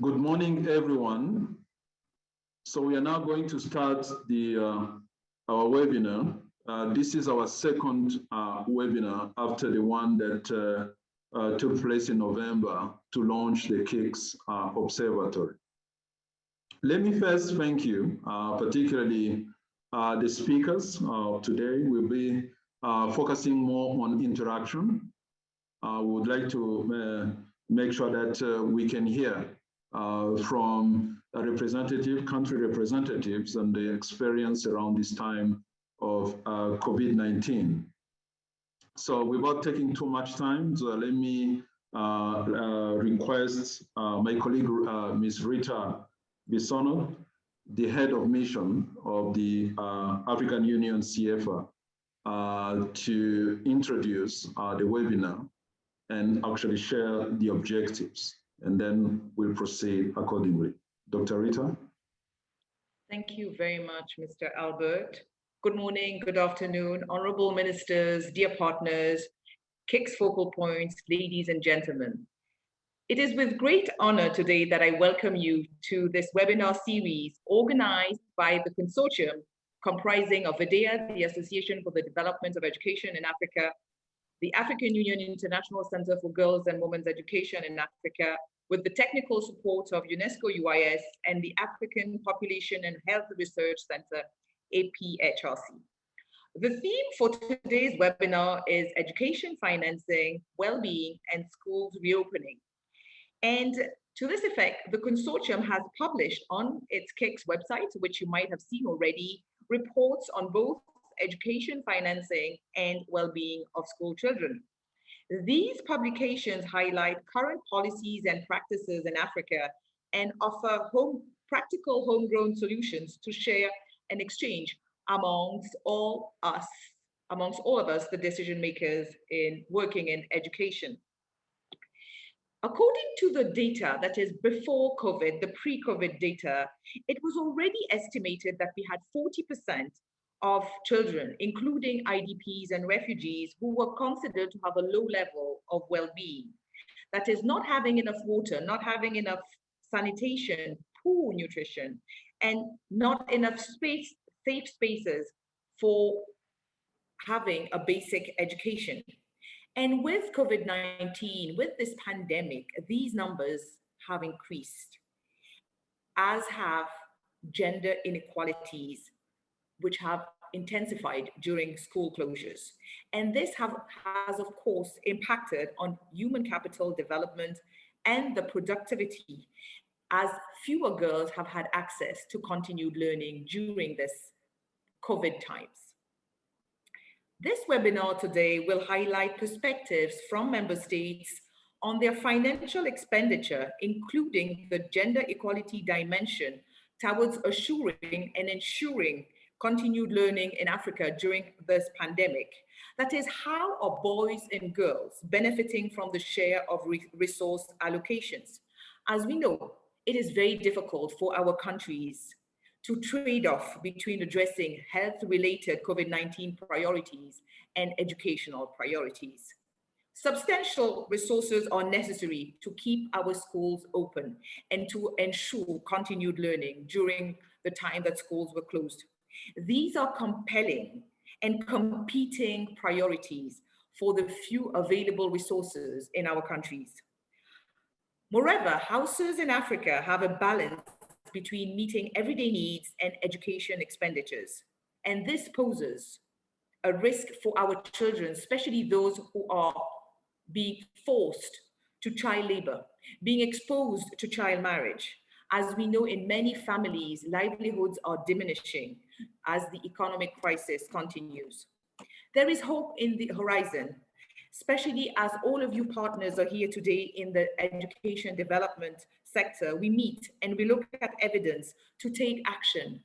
Good morning, everyone. So we are now going to start our webinar. This is our second webinar after the one that took place in November to launch the KIX Observatory. Let me first thank you, particularly the speakers today. Will be focusing more on interaction. We would like to make sure that we can hear from country representatives and the experience around this time of COVID-19. So without taking too much time, so let me request my colleague, Ms. Rita Bisono, the head of mission of the African Union CIEFFA, to introduce the webinar and actually share the objectives, and then we'll proceed accordingly. Dr. Rita? Thank you very much, Mr. Albert. Good morning, good afternoon, honorable ministers, dear partners, KIX focal points, ladies and gentlemen. It is with great honor today that I welcome you to this webinar series organized by the consortium comprising of ADEA, the Association for the Development of Education in Africa, the African Union International Center for Girls and Women's Education in Africa, with the technical support of UNESCO UIS and the African Population and Health Research Center, APHRC. The theme for today's webinar is Education Financing, Wellbeing, and Schools Reopening. And to this effect, the consortium has published on its KIX website, which you might have seen already, reports on both education financing and well-being of school children. These publications highlight current policies and practices in Africa and offer practical homegrown solutions to share and exchange amongst all of us, the decision makers in working in education. According to the data that is before COVID, the pre-COVID data, it was already estimated that we had 40% of children, including IDPs and refugees, who were considered to have a low level of well-being. That is, not having enough water, not having enough sanitation, poor nutrition, and not enough safe spaces for having a basic education. And with COVID-19, with this pandemic, these numbers have increased, as have gender inequalities, which have intensified during school closures. And this has, of course, impacted on human capital development and the productivity, as fewer girls have had access to continued learning during this COVID times. This webinar today will highlight perspectives from member states on their financial expenditure, including the gender equality dimension towards assuring and ensuring continued learning in Africa during this pandemic. That is, how are boys and girls benefiting from the share of resource allocations? As we know, it is very difficult for our countries to trade off between addressing health-related COVID-19 priorities and educational priorities. Substantial resources are necessary to keep our schools open and to ensure continued learning during the time that schools were closed. These are compelling and competing priorities for the few available resources in our countries. Moreover, houses in Africa have a balance between meeting everyday needs and education expenditures. And this poses a risk for our children, especially those who are being forced to child labor, being exposed to child marriage. As we know, in many families, livelihoods are diminishing as the economic crisis continues. There is hope in the horizon, especially as all of you partners are here today in the education development sector. We meet and we look at evidence to take action.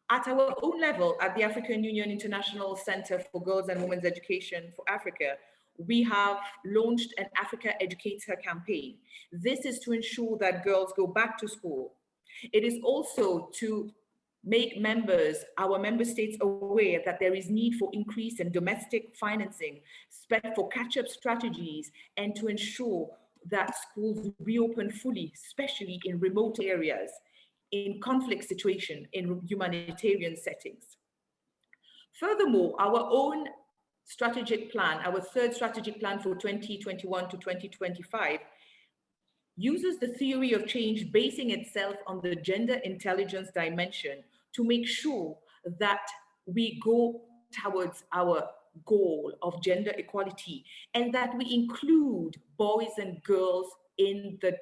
At our own level, at the African Union International Center for Girls and Women's Education for Africa, we have launched an Africa Educator campaign. This is to ensure that girls go back to school. It is also to make our member states aware that there is need for increase in domestic financing for catch-up strategies and to ensure that schools reopen fully, especially in remote areas, in conflict situation, in humanitarian settings. Furthermore, our own strategic plan, our third strategic plan for 2021 to 2025, uses the theory of change basing itself on the gender intelligence dimension to make sure that we go towards our goal of gender equality and that we include boys and girls in the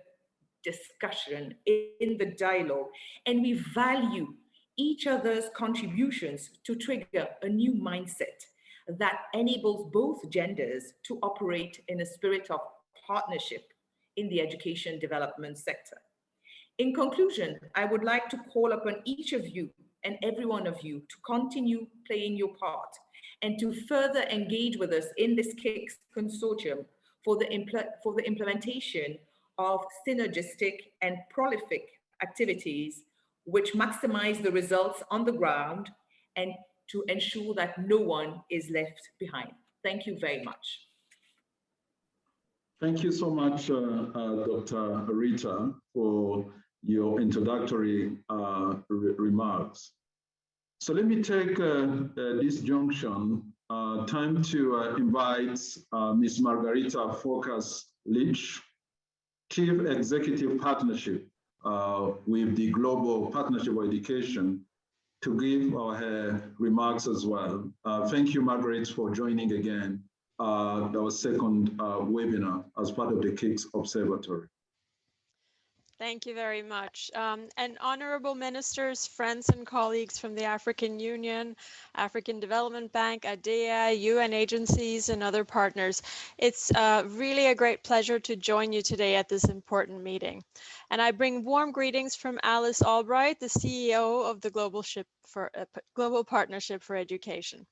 discussion, in the dialogue, and we value each other's contributions to trigger a new mindset that enables both genders to operate in a spirit of partnership in the education development sector. In conclusion, I would like to call upon each of you and every one of you to continue playing your part and to further engage with us in this KIX consortium for the implementation of synergistic and prolific activities which maximize the results on the ground and to ensure that no one is left behind. Thank you very much. Thank you so much, Dr. Rita, for your introductory remarks. So let me take this junction time to invite Ms. Margarita Focas-Leach, Chief Executive Partnership with the Global Partnership for Education, to give her remarks as well. Thank you, Margaret, for joining again our second webinar as part of the KIX Observatory. Thank you very much. And honorable ministers, friends and colleagues from the African Union, African Development Bank, ADEA, UN agencies and other partners, it's really a great pleasure to join you today at this important meeting. And I bring warm greetings from Alice Albright, the CEO of the Global Partnership for Education.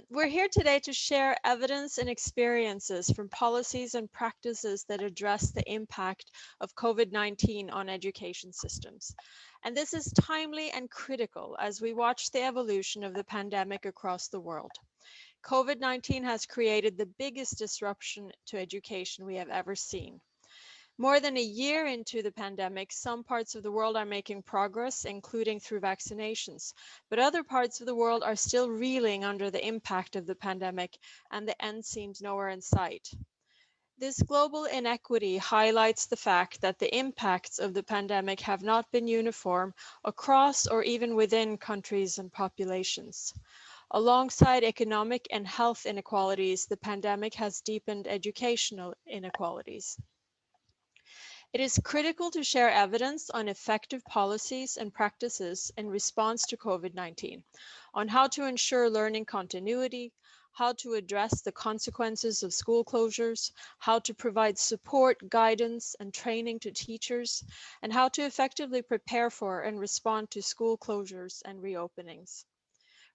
We're here today to share evidence and experiences from policies and practices that address the impact of COVID-19 on education systems. And this is timely and critical as we watch the evolution of the pandemic across the world. COVID-19 has created the biggest disruption to education we have ever seen. More than a year into the pandemic, some parts of the world are making progress, including through vaccinations, but other parts of the world are still reeling under the impact of the pandemic, and the end seems nowhere in sight. This global inequity highlights the fact that the impacts of the pandemic have not been uniform across or even within countries and populations. Alongside economic and health inequalities, the pandemic has deepened educational inequalities. It is critical to share evidence on effective policies and practices in response to COVID-19, on how to ensure learning continuity, how to address the consequences of school closures, how to provide support, guidance, and training to teachers, and how to effectively prepare for and respond to school closures and reopenings.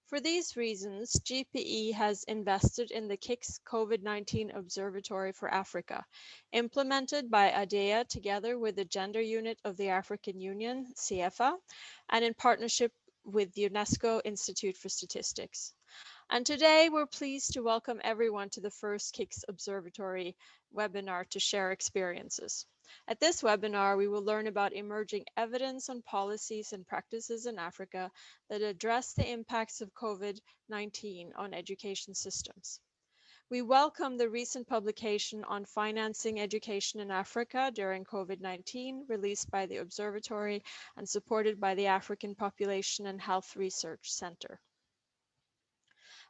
For these reasons, GPE has invested in the KIX COVID-19 Observatory for Africa, implemented by ADEA together with the Gender Unit of the African Union, CIEFFA, and in partnership with the UNESCO Institute for Statistics. And today we're pleased to welcome everyone to the first KIX Observatory webinar to share experiences. At this webinar, we will learn about emerging evidence on policies and practices in Africa that address the impacts of COVID-19 on education systems. We welcome the recent publication on financing education in Africa during COVID-19, released by the Observatory and supported by the African Population and Health Research Center.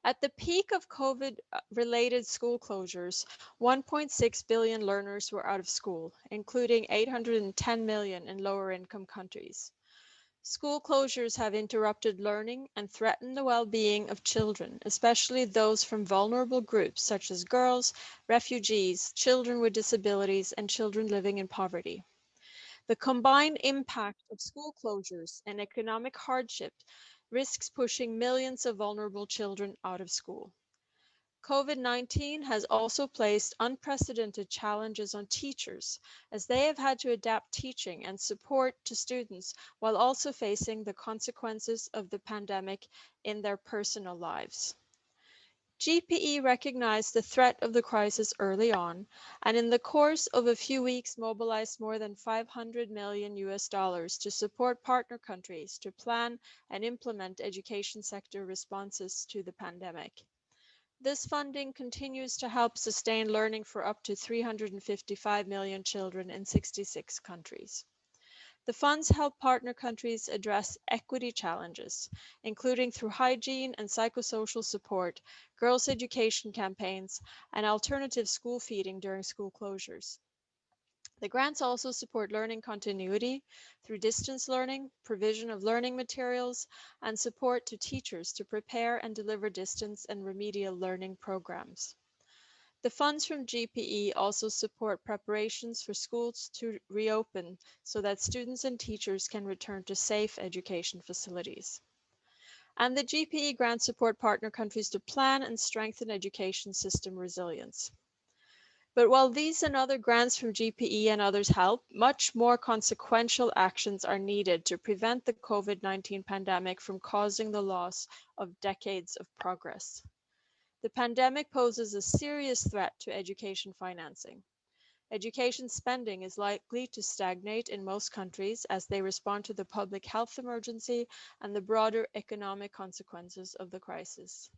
At the peak of COVID-related school closures, 1.6 billion learners were out of school, including 810 million in lower-income countries. School closures have interrupted learning and threatened the well-being of children, especially those from vulnerable groups such as girls, refugees, children with disabilities, and children living in poverty. The combined impact of school closures and economic hardship risks pushing millions of vulnerable children out of school. COVID-19 has also placed unprecedented challenges on teachers as they have had to adapt teaching and support to students while also facing the consequences of the pandemic in their personal lives. GPE recognized the threat of the crisis early on, and in the course of a few weeks mobilized more than $500 million to support partner countries to plan and implement education sector responses to the pandemic. This funding continues to help sustain learning for up to 355 million children in 66 countries. The funds help partner countries address equity challenges, including through hygiene and psychosocial support, girls' education campaigns, and alternative school feeding during school closures. The grants also support learning continuity through distance learning, provision of learning materials, and support to teachers to prepare and deliver distance and remedial learning programs. The funds from GPE also support preparations for schools to reopen so that students and teachers can return to safe education facilities. And the GPE grants support partner countries to plan and strengthen education system resilience. But while these and other grants from GPE and others help, much more consequential actions are needed to prevent the COVID-19 pandemic from causing the loss of decades of progress. The pandemic poses a serious threat to education financing. Education spending is likely to stagnate in most countries as they respond to the public health emergency and the broader economic consequences of the crisis.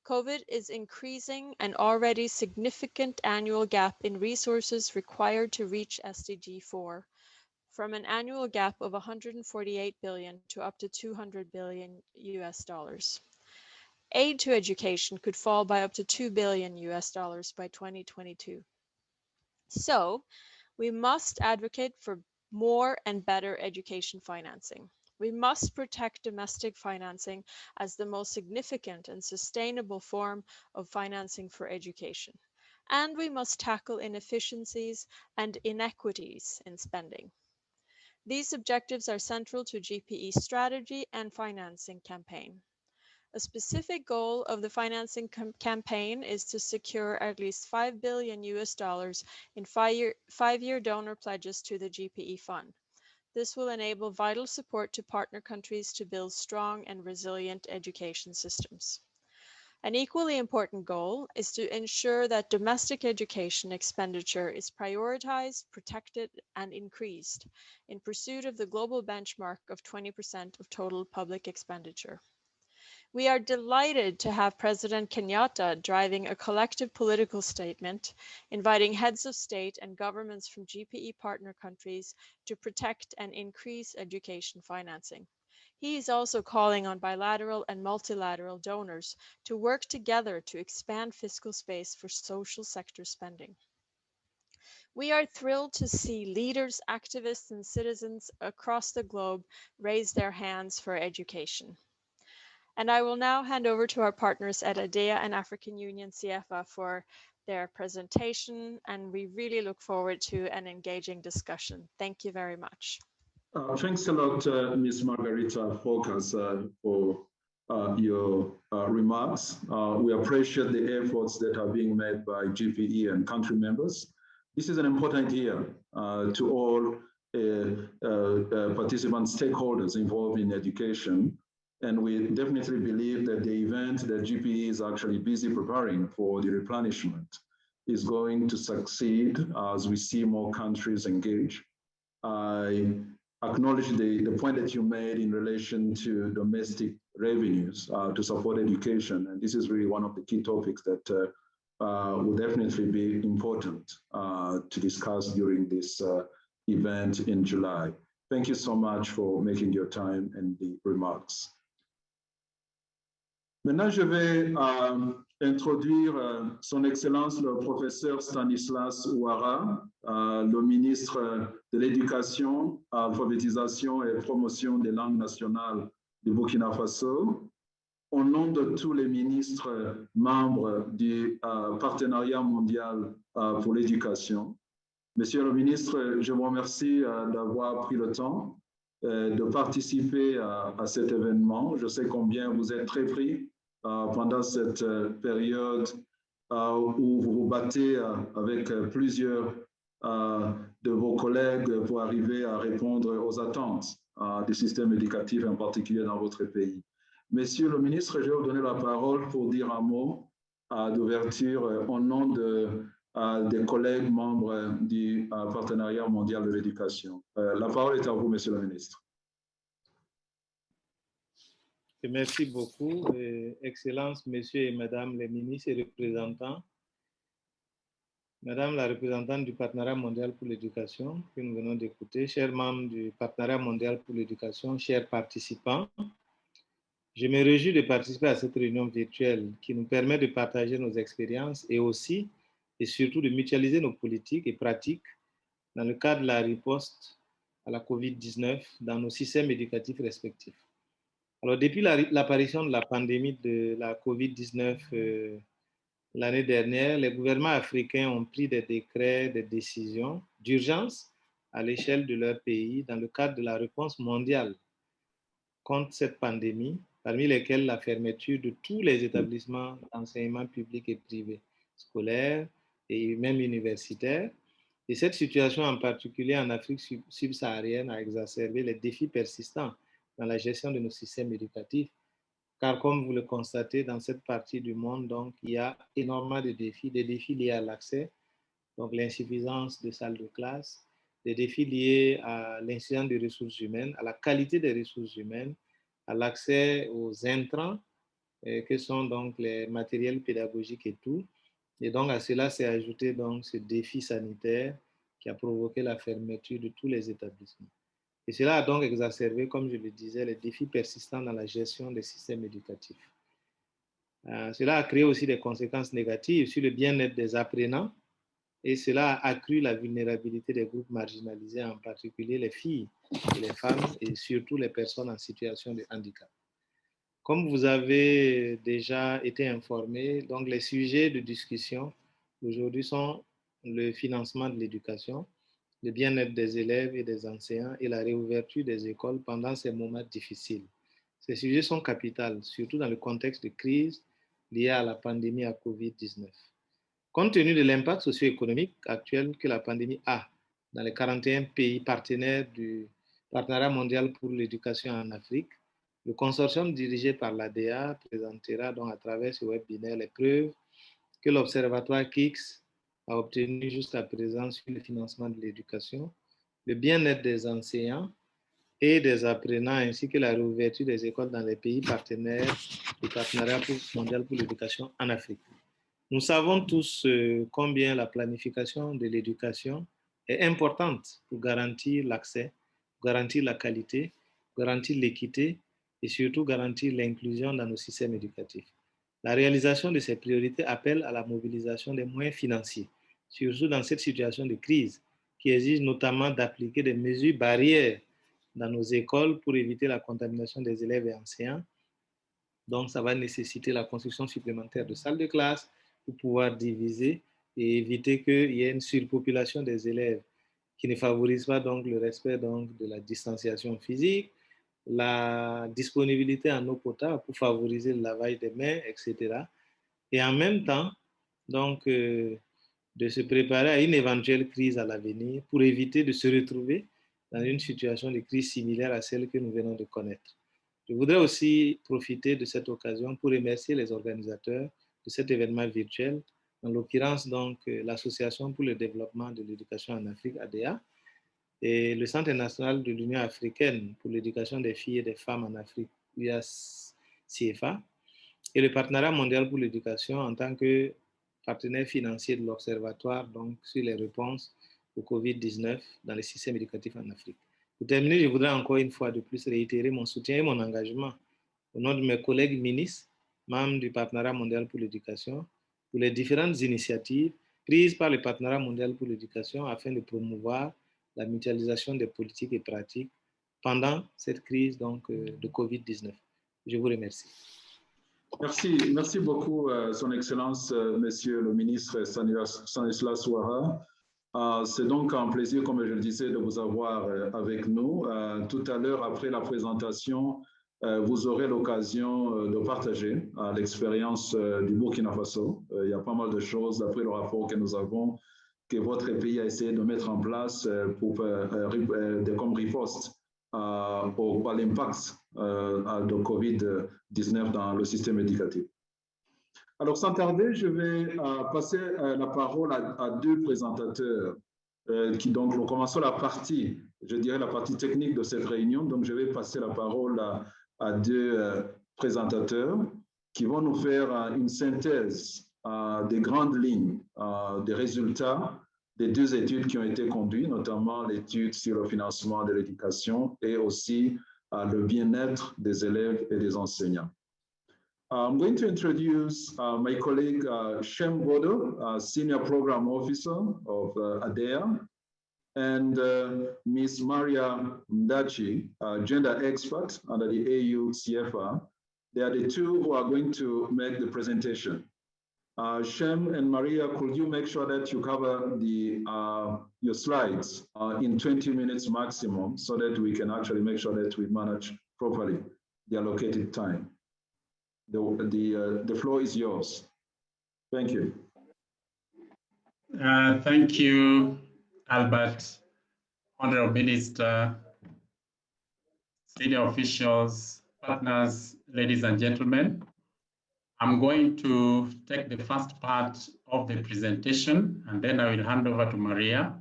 COVID is increasing an already significant annual gap in resources required to reach SDG 4, from an annual gap of 148 billion to up to 200 billion US dollars. Aid to education could fall by up to $2 billion by 2022. So we must advocate for more and better education financing. We must protect domestic financing as the most significant and sustainable form of financing for education. And we must tackle inefficiencies and inequities in spending. These objectives are central to GPE's strategy and financing campaign. A specific goal of the financing campaign is to secure at least $5 billion in five-year donor pledges to the GPE fund. This will enable vital support to partner countries to build strong and resilient education systems. An equally important goal is to ensure that domestic education expenditure is prioritized, protected, and increased in pursuit of the global benchmark of 20% of total public expenditure. We are delighted to have President Kenyatta driving a collective political statement, inviting heads of state and governments from GPE partner countries to protect and increase education financing. He is also calling on bilateral and multilateral donors to work together to expand fiscal space for social sector spending. We are thrilled to see leaders, activists, and citizens across the globe raise their hands for education. And I will now hand over to our partners at ADEA and African Union CIEFFA for their presentation, and we really look forward to an engaging discussion. Thank you very much. Thanks a lot, Ms. Margarita Focus, for your remarks. We appreciate the efforts that are being made by GPE and country members. This is an important year to all participant stakeholders involved in education. And we definitely believe that the event that GPE is actually busy preparing for the replenishment is going to succeed as we see more countries engage. I acknowledge the point that you made in relation to domestic revenues to support education. And this is really one of the key topics that will definitely be important to discuss during this event in July. Thank you so much for making your time and the remarks. Maintenant, je vais introduire son Excellence le professeur Stanislas Ouara, le ministre de l'Éducation, Alphabétisation et Promotion des langues nationales du Burkina Faso, au nom de tous les ministres membres du Partenariat mondial pour l'éducation. Monsieur le ministre, je vous remercie d'avoir pris le temps de participer à cet événement. Je sais combien vous êtes très pris pendant cette période où vous vous battez avec plusieurs de vos collègues pour arriver à répondre aux attentes du système éducatif, en particulier dans votre pays. Monsieur le ministre, je vais vous donner la parole pour dire un mot d'ouverture au nom des collègues membres du Partenariat mondial de l'éducation. La parole est à vous, Monsieur le ministre. Merci beaucoup, Excellences, Messieurs et Madame les ministres et représentants. Madame la représentante du Partenariat mondial pour l'éducation que nous venons d'écouter, chers membres du Partenariat mondial pour l'éducation, chers participants, je me réjouis de participer à cette réunion virtuelle qui nous permet de partager nos expériences et aussi et surtout de mutualiser nos politiques et pratiques dans le cadre de la riposte à la COVID-19 dans nos systèmes éducatifs respectifs. Alors, depuis l'apparition de la pandémie de la COVID-19 l'année dernière, les gouvernements africains ont pris des décrets, des décisions d'urgence à l'échelle de leur pays dans le cadre de la réponse mondiale contre cette pandémie, parmi lesquels la fermeture de tous les établissements d'enseignement public et privé, scolaires et même universitaires. Et cette situation, en particulier en Afrique subsaharienne, a exacerbé les défis persistants dans la gestion de nos systèmes éducatifs, car comme vous le constatez, dans cette partie du monde, donc, il y a énormément de défis, des défis liés à l'accès, donc l'insuffisance de salles de classe, des défis liés à l'insuffisance des ressources humaines, à la qualité des ressources humaines, à l'accès aux intrants, que sont donc les matériels pédagogiques et tout. Et donc à cela s'est ajouté donc ce défi sanitaire qui a provoqué la fermeture de tous les établissements. Et cela a donc exacerbé, comme je le disais, les défis persistants dans la gestion des systèmes éducatifs. Cela a créé aussi des conséquences négatives sur le bien-être des apprenants et cela a accru la vulnérabilité des groupes marginalisés, en particulier les filles et les femmes et surtout les personnes en situation de handicap. Comme vous avez déjà été informés, donc les sujets de discussion aujourd'hui sont le financement de l'éducation, le bien-être des élèves et des enseignants et la réouverture des écoles pendant ces moments difficiles. Ces sujets sont capitaux, surtout dans le contexte de crise liée à la pandémie à COVID-19. Compte tenu de l'impact socio-économique actuel que la pandémie a dans les 41 pays partenaires du Partenariat mondial pour l'éducation en Afrique, le consortium dirigé par l'ADEA présentera donc à travers ce webinaire les preuves que l'Observatoire KIX a obtenu jusqu'à présent sur le financement de l'éducation, le bien-être des enseignants et des apprenants, ainsi que la réouverture des écoles dans les pays partenaires du Partenariat mondial pour l'éducation en Afrique. Nous savons tous combien la planification de l'éducation est importante pour garantir l'accès, garantir la qualité, garantir l'équité et surtout garantir l'inclusion dans nos systèmes éducatifs. La réalisation de ces priorités appelle à la mobilisation des moyens financiers, surtout dans cette situation de crise qui exige notamment d'appliquer des mesures barrières dans nos écoles pour éviter la contamination des élèves et enseignants. Donc, ça va nécessiter la construction supplémentaire de salles de classe pour pouvoir diviser et éviter qu'il y ait une surpopulation des élèves qui ne favorise pas donc le respect donc de la distanciation physique, la disponibilité en eau potable pour favoriser le lavage des mains, etc. Et en même temps, donc, de se préparer à une éventuelle crise à l'avenir pour éviter de se retrouver dans une situation de crise similaire à celle que nous venons de connaître. Je voudrais aussi profiter de cette occasion pour remercier les organisateurs de cet événement virtuel, en l'occurrence donc l'Association pour le développement de l'éducation en Afrique, ADEA, et le Centre national de l'Union africaine pour l'éducation des filles et des femmes en Afrique, CIEFFA, et le Partenariat mondial pour l'éducation en tant que partenaire financier de l'Observatoire donc, sur les réponses au COVID-19 dans les systèmes éducatifs en Afrique. Pour terminer, je voudrais encore une fois de plus réitérer mon soutien et mon engagement au nom de mes collègues ministres, membres du Partenariat mondial pour l'éducation, pour les différentes initiatives prises par le Partenariat mondial pour l'éducation afin de promouvoir la mutualisation des politiques et pratiques pendant cette crise donc, de COVID-19. Je vous remercie. Merci beaucoup, Son Excellence, Monsieur le ministre Stanislas Ouattara. C'est donc un plaisir, comme je le disais, de vous avoir avec nous. Tout à l'heure, après la présentation, vous aurez l'occasion de partager l'expérience du Burkina Faso. Il y a pas mal de choses, d'après le rapport que nous avons, que votre pays a essayé de mettre en place comme riposte à l'impact de COVID-19 dans le système éducatif. Alors, sans tarder, je vais passer la parole à deux présentateurs qui donc nous commençons la partie, je dirais la partie technique de cette réunion. Donc, je vais passer la parole à deux présentateurs qui vont nous faire une synthèse des grandes lignes des résultats des deux études qui ont été conduites, notamment l'étude sur le financement de l'éducation et aussi le bien-être des élèves et des enseignants. I'm going to introduce my colleague Shem Bodo, Senior Program Officer of ADEA, and Ms. Maria Mdachi, Gender Expert under the AU CIEFFA. They are the two who are going to make the presentation. Shem and Maria, could you make sure that you cover your slides in 20 minutes maximum so that we can actually make sure that we manage properly the allocated time? The floor is yours. Thank you. Thank you, Albert, Honorable Minister, senior officials, partners, ladies and gentlemen. I'm going to take the first part of the presentation, and then I will hand over to Maria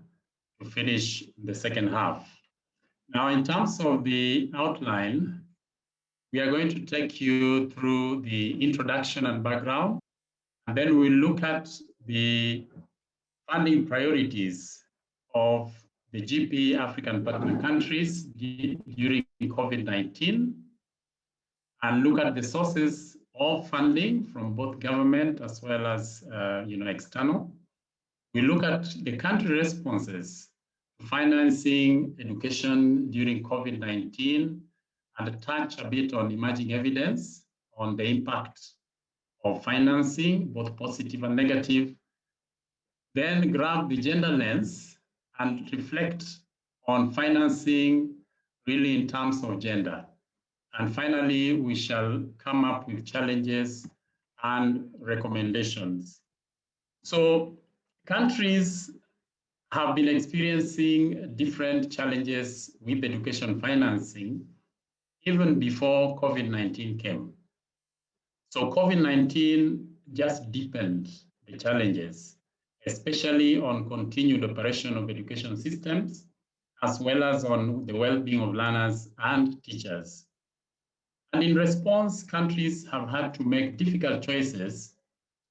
to finish the second half. Now, in terms of the outline, we are going to take you through the introduction and background, and then we'll look at the funding priorities of the GP African partner countries during COVID-19, and look at the sources of funding from both government as well as external. We look at the country responses to financing education during COVID-19, and touch a bit on emerging evidence on the impact of financing, both positive and negative. Then grab the gender lens and reflect on financing really in terms of gender. And finally, we shall come up with challenges and recommendations. So countries have been experiencing different challenges with education financing even before COVID-19 came. So COVID-19 just deepened the challenges, especially on continued operation of education systems, as well as on the well-being of learners and teachers. And in response, countries have had to make difficult choices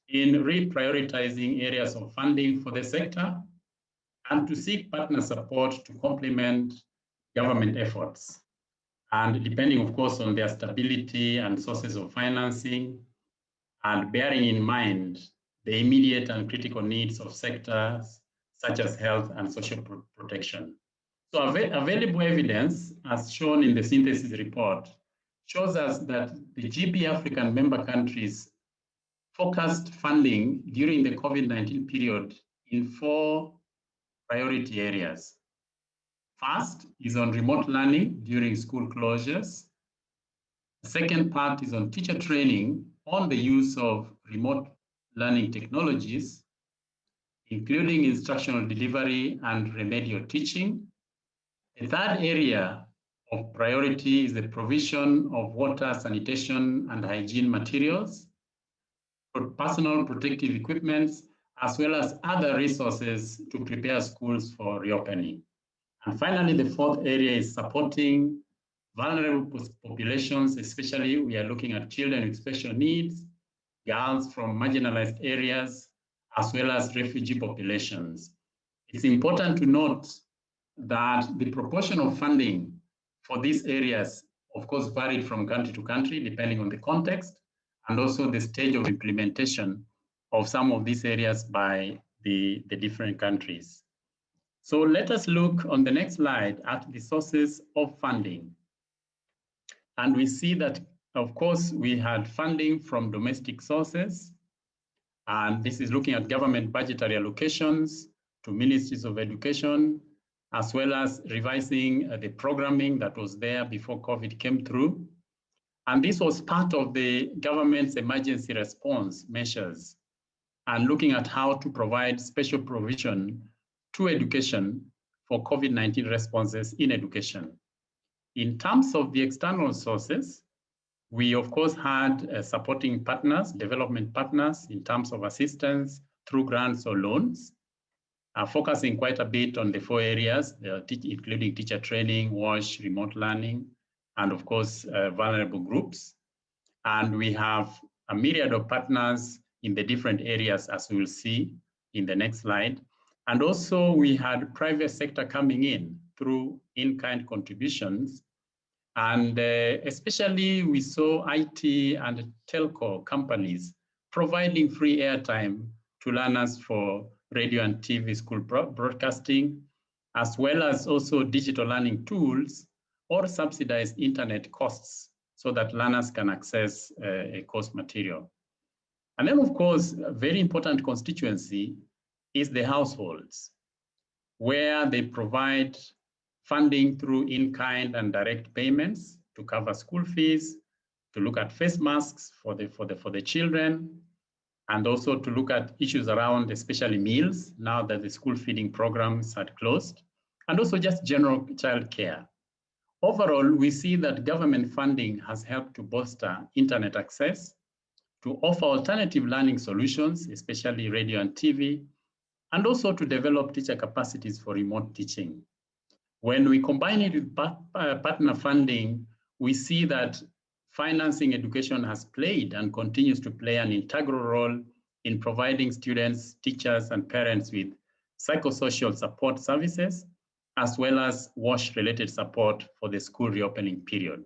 in reprioritizing areas of funding for the sector and to seek partner support to complement government efforts. And depending, of course, on their stability and sources of financing, and bearing in mind the immediate and critical needs of sectors such as health and social protection. So available evidence, as shown in the synthesis report, shows us that the GP African member countries focused funding during the COVID-19 period in 4 priority areas. First is on remote learning during school closures. The second part is on teacher training on the use of remote learning technologies, including instructional delivery and remedial teaching. The third area of priority is the provision of water, sanitation, and hygiene materials, personal protective equipment, as well as other resources to prepare schools for reopening. And finally, the fourth area is supporting vulnerable populations, especially we are looking at children with special needs, girls from marginalized areas, as well as refugee populations. It's important to note that the proportion of funding for these areas, of course, varied from country to country, depending on the context, and also the stage of implementation of some of these areas by the different countries. So let us look on the next slide at the sources of funding. And we see that, of course, we had funding from domestic sources. And this is looking at government budgetary allocations to ministries of education, as well as revising the programming that was there before COVID came through. And this was part of the government's emergency response measures and looking at how to provide special provision to education for COVID-19 responses in education. In terms of the external sources, We, of course, had supporting partners, development partners in terms of assistance through grants or loans, focusing quite a bit on the 4 areas, including teacher training, WASH, remote learning, and of course, vulnerable groups. And we have a myriad of partners in the different areas, as we will see in the next slide. And also we had private sector coming in through in-kind contributions. And especially we saw IT and telco companies providing free airtime to learners for radio and TV school broadcasting, as well as also digital learning tools or subsidized internet costs so that learners can access a course material. And then, of course, a very important constituency is the households, where they provide funding through in-kind and direct payments to cover school fees, to look at face masks for the children, and also to look at issues around especially meals now that the school feeding programs had closed, and also just general childcare. Overall, we see that government funding has helped to bolster internet access, to offer alternative learning solutions, especially radio and TV, and also to develop teacher capacities for remote teaching. When we combine it with partner funding, we see that financing education has played and continues to play an integral role in providing students, teachers, and parents with psychosocial support services, as well as WASH-related support for the school reopening period.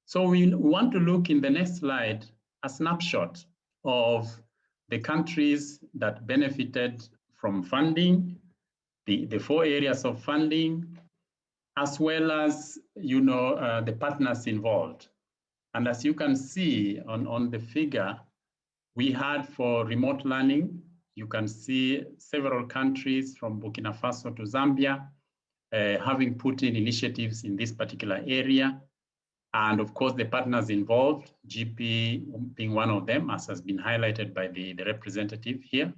So we want to look in the next slide, a snapshot of the countries that benefited from funding, the 4 areas of funding, as well as the partners involved. And as you can see on the figure, we had for remote learning, you can see several countries from Burkina Faso to Zambia having put in initiatives in this particular area. And of course, the partners involved, GP being one of them, as has been highlighted by the representative here.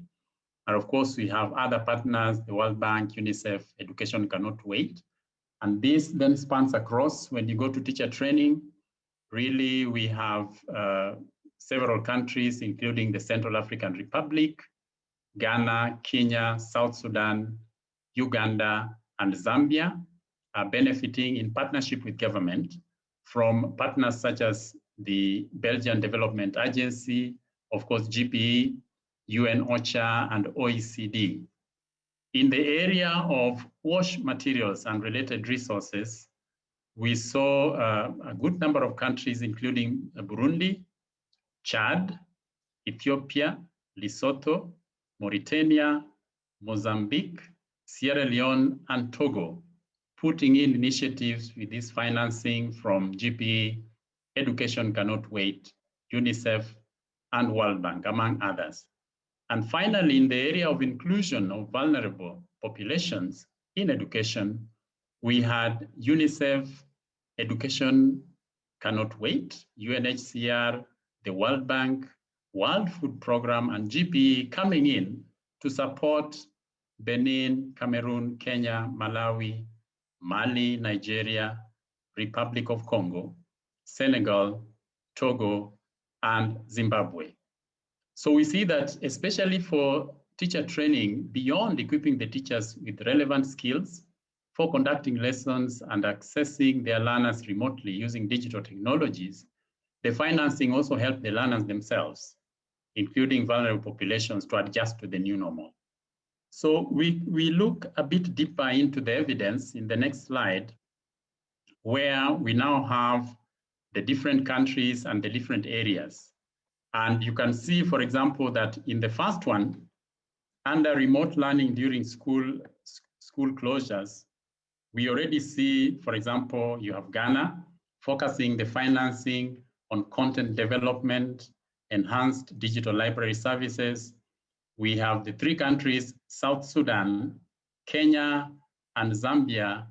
And of course, we have other partners, the World Bank, UNICEF, Education Cannot Wait. And this then spans across. When you go to teacher training, really we have several countries, including the Central African Republic, Ghana, Kenya, South Sudan, Uganda, and Zambia are benefiting in partnership with government from partners such as the Belgian Development Agency, of course, GPE, UN OCHA, and OECD. In the area of WASH materials and related resources, we saw a good number of countries, including Burundi, Chad, Ethiopia, Lesotho, Mauritania, Mozambique, Sierra Leone, and Togo, putting in initiatives with this financing from GPE, Education Cannot Wait, UNICEF, and World Bank, among others. And finally, in the area of inclusion of vulnerable populations in education, we had UNICEF, Education Cannot Wait, UNHCR, the World Bank, World Food Program, and GPE coming in to support Benin, Cameroon, Kenya, Malawi, Mali, Nigeria, Republic of Congo, Senegal, Togo, and Zimbabwe. So we see that especially for teacher training, beyond equipping the teachers with relevant skills for conducting lessons and accessing their learners remotely using digital technologies, the financing also helped the learners themselves, including vulnerable populations, to adjust to the new normal. So we look a bit deeper into the evidence in the next slide, where we now have the different countries and the different areas. And you can see, for example, that in the first one, under remote learning during school closures, we already see, for example, you have Ghana focusing the financing on content development, enhanced digital library services. We have the 3 countries, South Sudan, Kenya, and Zambia,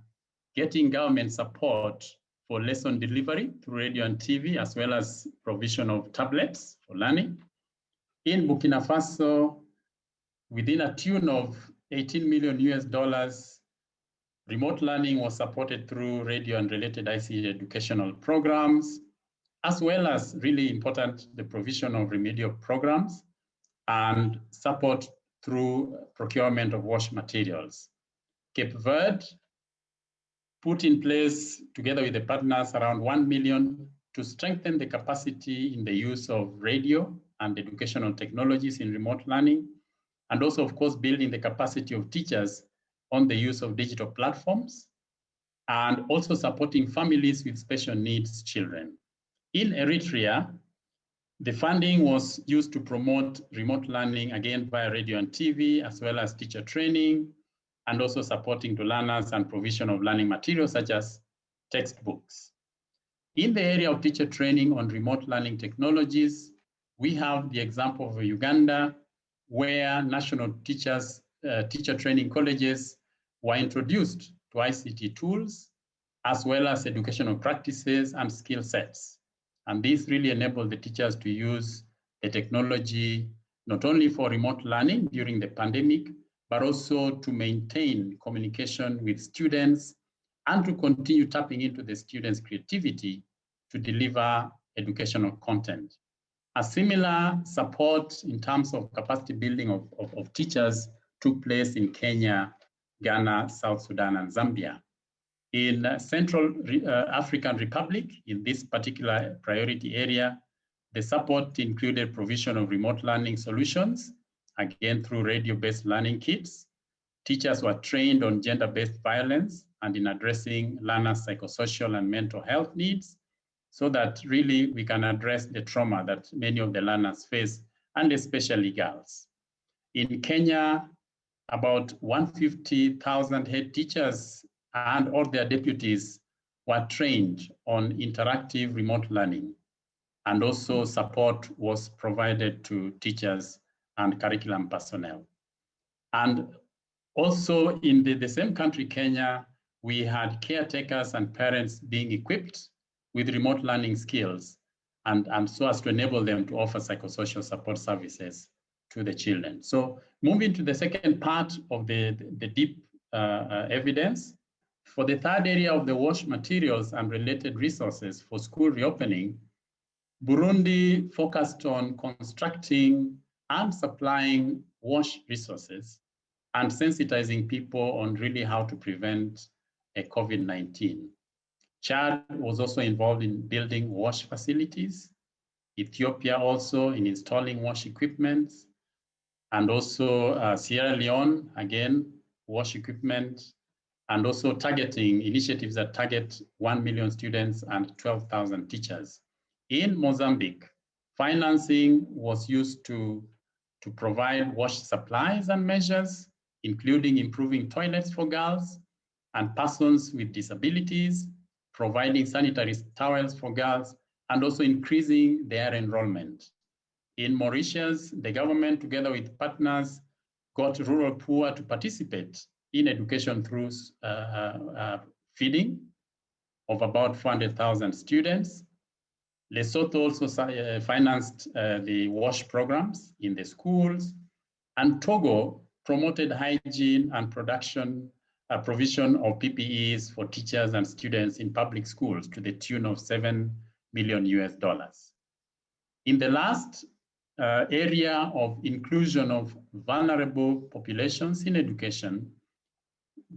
getting government support for lesson delivery through radio and TV, as well as provision of tablets for learning. In Burkina Faso, within a tune of $18 million, remote learning was supported through radio and related ICT educational programs. as well as really important, the provision of remedial programs and support through procurement of wash materials. Cape Verde put in place, together with the partners, around 1 million to strengthen the capacity in the use of radio and educational technologies in remote learning, and also, of course, building the capacity of teachers on the use of digital platforms, and also supporting families with special needs children. In Eritrea, the funding was used to promote remote learning, again, via radio and TV, as well as teacher training, and also supporting to learners and provision of learning materials such as textbooks. In the area of teacher training on remote learning technologies, we have the example of Uganda, where national teacher training colleges were introduced to ICT tools, as well as educational practices and skill sets. And this really enabled the teachers to use the technology, not only for remote learning during the pandemic, but also to maintain communication with students and to continue tapping into the students' creativity to deliver educational content. A similar support in terms of capacity building of teachers took place in Kenya, Ghana, South Sudan, and Zambia. In Central African Republic, in this particular priority area, the support included provision of remote learning solutions, again through radio-based learning kits. Teachers were trained on gender-based violence and in addressing learners' psychosocial and mental health needs, so that really we can address the trauma that many of the learners face, and especially girls. In Kenya, about 150,000 head teachers and all their deputies were trained on interactive remote learning, and also support was provided to teachers and curriculum personnel. And also in the same country, Kenya, we had caretakers and parents being equipped with remote learning skills, and so as to enable them to offer psychosocial support services to the children. So moving to the second part of the deep evidence, for the third area of the wash materials and related resources for school reopening, Burundi focused on constructing and supplying wash resources and sensitizing people on really how to prevent a COVID-19. Chad was also involved in building wash facilities. Ethiopia also in installing wash equipment, and also Sierra Leone, again, wash equipment, and also targeting initiatives that target 1 million students and 12,000 teachers. In Mozambique, financing was used to provide wash supplies and measures, including improving toilets for girls and persons with disabilities, providing sanitary towels for girls, and also increasing their enrollment. In Mauritius, the government, together with partners, got rural poor to participate in education through feeding of about 400,000 students. Lesotho also financed the wash programs in the schools, and Togo promoted hygiene and provision of PPEs for teachers and students in public schools to the tune of $7 million. In the last area of inclusion of vulnerable populations in education,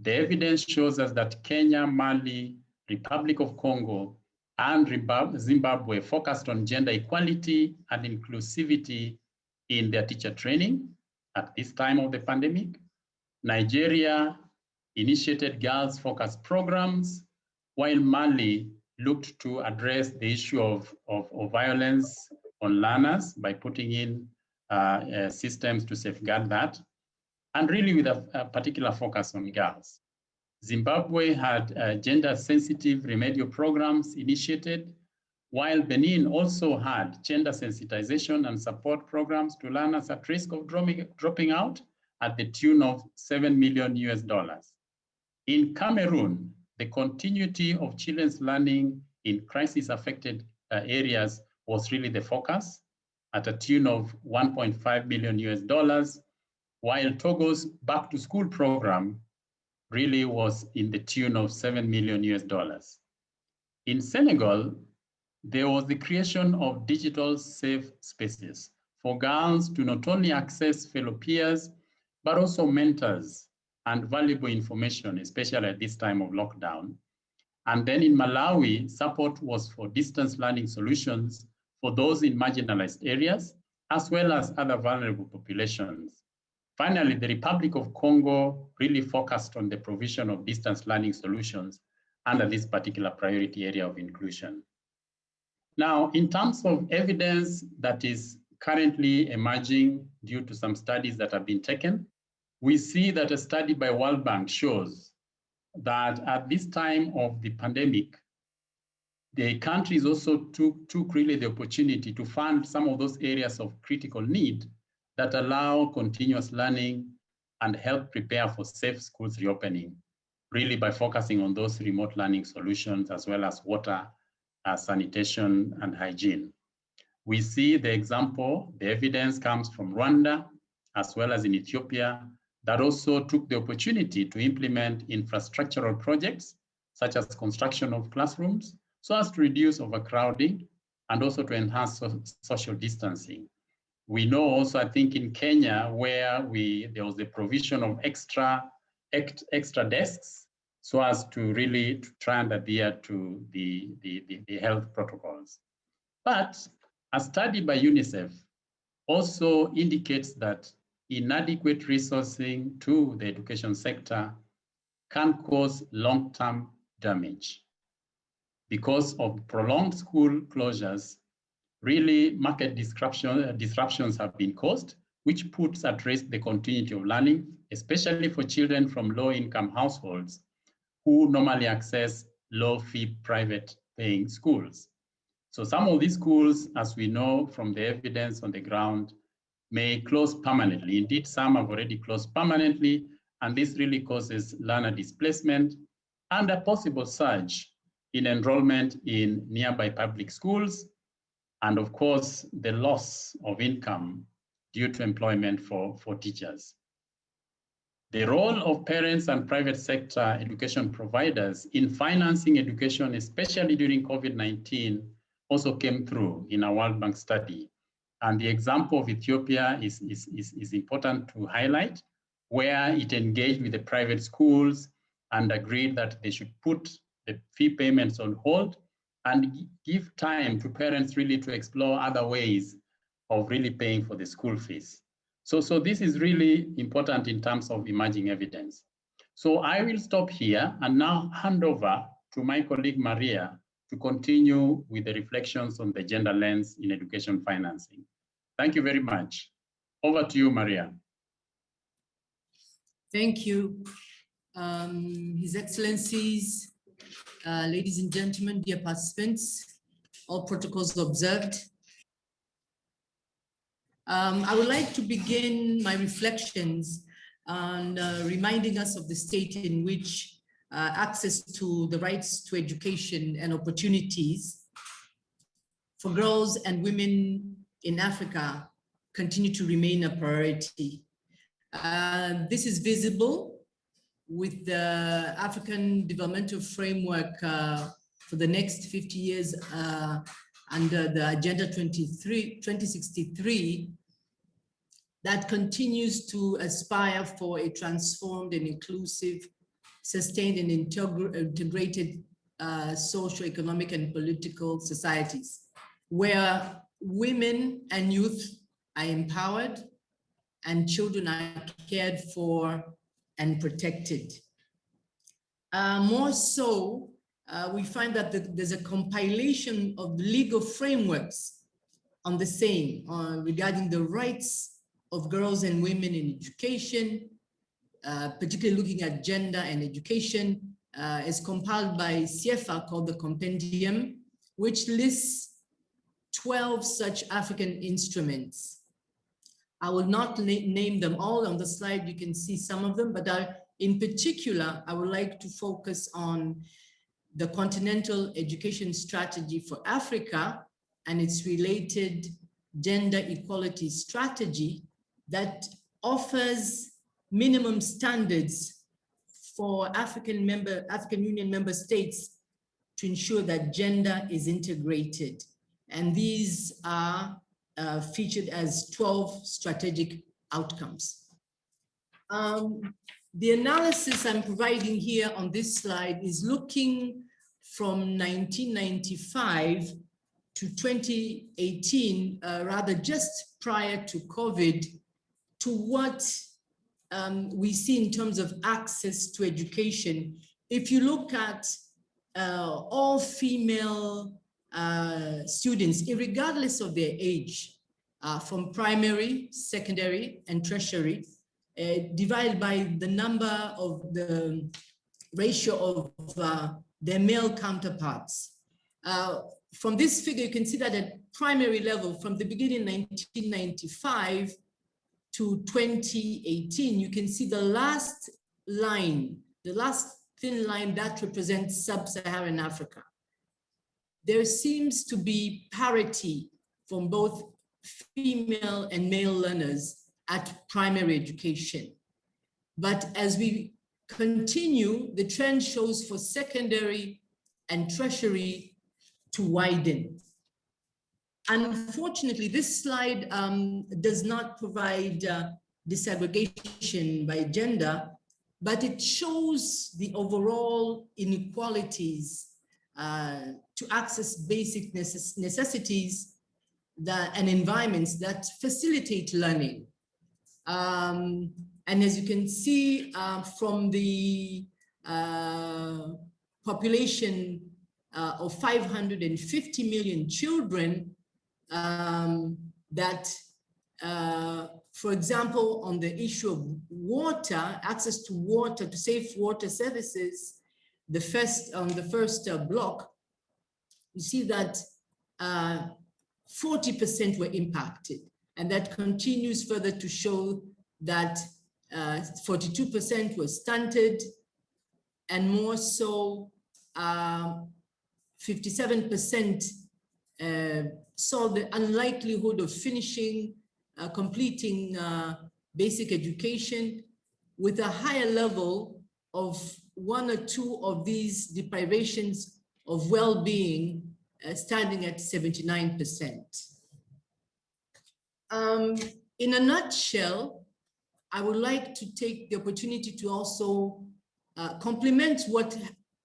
the evidence shows us that Kenya, Mali, Republic of Congo, and Zimbabwe focused on gender equality and inclusivity in their teacher training at this time of the pandemic. Nigeria initiated girls-focused programs, while Mali looked to address the issue of violence on learners by putting in systems to safeguard that, and really with a particular focus on girls. Zimbabwe had gender-sensitive remedial programs initiated, while Benin also had gender sensitization and support programs to learners at risk of dropping out at the tune of $7 million. In Cameroon, the continuity of children's learning in crisis-affected areas was really the focus at a tune of $1.5 million, while Togo's back-to-school program really was in the tune of $7 million. In Senegal, there was the creation of digital safe spaces for girls to not only access fellow peers, but also mentors and valuable information, especially at this time of lockdown. And then in Malawi, support was for distance learning solutions for those in marginalized areas, as well as other vulnerable populations. Finally, the Republic of Congo really focused on the provision of distance learning solutions under this particular priority area of inclusion. Now, in terms of evidence that is currently emerging due to some studies that have been taken, we see that a study by World Bank shows that at this time of the pandemic, the countries also took really the opportunity to fund some of those areas of critical need that allow continuous learning and help prepare for safe schools reopening, really by focusing on those remote learning solutions as well as water, sanitation, and hygiene. We see the example, the evidence comes from Rwanda, as well as in Ethiopia, that also took the opportunity to implement infrastructural projects, such as construction of classrooms, so as to reduce overcrowding and also to enhance social distancing. We know also, I think in Kenya, where there was the provision of extra desks, so as to really try and adhere to the health protocols. But a study by UNICEF also indicates that inadequate resourcing to the education sector can cause long-term damage. Because of prolonged school closures, really market disruptions have been caused, which puts at risk the continuity of learning, especially for children from low-income households who normally access low-fee private paying schools. So some of these schools, as we know from the evidence on the ground, may close permanently. Indeed, some have already closed permanently, and this really causes learner displacement and a possible surge in enrollment in nearby public schools, and of course, the loss of income due to employment for teachers. The role of parents and private sector education providers in financing education, especially during COVID-19, also came through in a World Bank study. And the example of Ethiopia is important to highlight, where it engaged with the private schools and agreed that they should put the fee payments on hold and give time to parents really to explore other ways of really paying for the school fees. So this is really important in terms of emerging evidence. So I will stop here and now hand over to my colleague Maria to continue with the reflections on the gender lens in education financing. Thank you very much. Over to you, Maria. Thank you. His Excellencies, ladies and gentlemen, dear participants, all protocols observed. I would like to begin my reflections on reminding us of the state in which access to the rights to education and opportunities for girls and women in Africa continue to remain a priority. This is visible with the African Developmental Framework for the next 50 years under the Agenda 2063 that continues to aspire for a transformed and inclusive, sustained and integrated socio-economic and political societies, where women and youth are empowered and children are cared for and protected. More so, we find that there's a compilation of legal frameworks on the same, regarding the rights of girls and women in education, particularly looking at gender and education, is compiled by CIEFFA called the Compendium, which lists 12 such African instruments. I will not name them all. On the slide, you can see some of them, but in particular, I would like to focus on the Continental Education Strategy for Africa and its related gender equality strategy that offers minimum standards for African Union member states to ensure that gender is integrated. And these are featured as 12 strategic outcomes. The analysis I'm providing here on this slide is looking from 1995 to 2018, rather just prior to COVID, to what we see in terms of access to education. If you look at all female students, regardless of their age, from primary, secondary, and tertiary, divided by the number of the ratio of their male counterparts. From this figure, you can see that at primary level, from the beginning 1995 to 2018, you can see the last line, the last thin line that represents sub-Saharan Africa. There seems to be parity from both female and male learners at primary education. But as we continue, the trend shows for secondary and tertiary to widen. Unfortunately, this slide does not provide disaggregation by gender, but it shows the overall inequalities to access basic necessities and environments that facilitate learning. And as you can see from the population of 550 million children, that, for example, on the issue of water, access to water, to safe water services, on the first block, you see that 40% were impacted. And that continues further to show that 42% were stunted, and more so, 57% saw the unlikelihood of finishing, completing basic education, with a higher level of one or two of these deprivations of well-being, standing at 79%. In a nutshell, I would like to take the opportunity to also complement what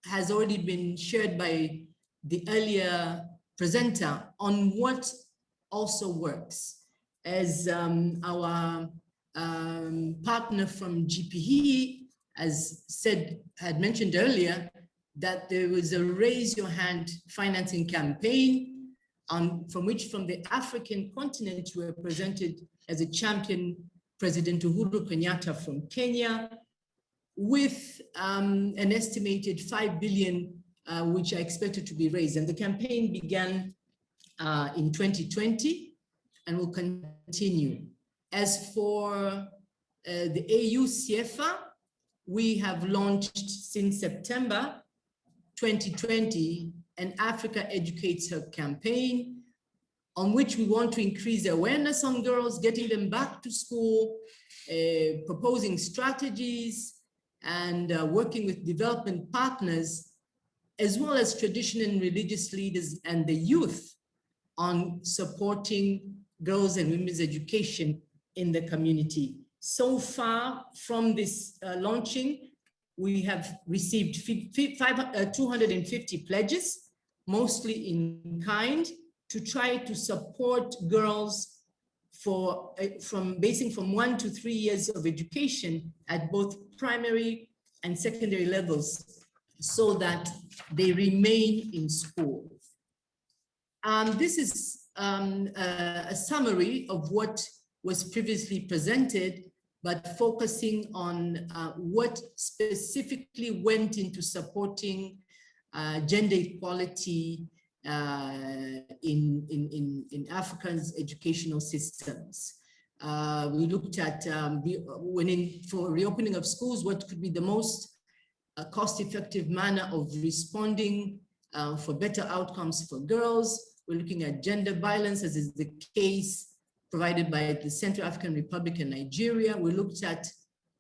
has already been shared by the earlier presenter on what also works. As our partner from GPE had mentioned earlier, that there was a raise your hand financing campaign from the African continent were presented as a champion, President Uhuru Kenyatta from Kenya, with an estimated 5 billion, which are expected to be raised. And the campaign began in 2020 and will continue. As for the AU CIEFFA, we have launched since September 2020 an Africa Educates Her campaign, on which we want to increase awareness on girls, getting them back to school, proposing strategies, and working with development partners, as well as traditional and religious leaders and the youth on supporting girls and women's education in the community. So far from this launching, we have received 250 pledges, mostly in kind, to try to support girls basing from 1 to 3 years of education at both primary and secondary levels, so that they remain in school. This is a summary of what was previously presented, but focusing on what specifically went into supporting gender equality in Africa's educational systems. We looked at, for reopening of schools, what could be the most cost-effective manner of responding for better outcomes for girls. We're looking at gender violence, as is the case provided by the Central African Republic and Nigeria. We looked at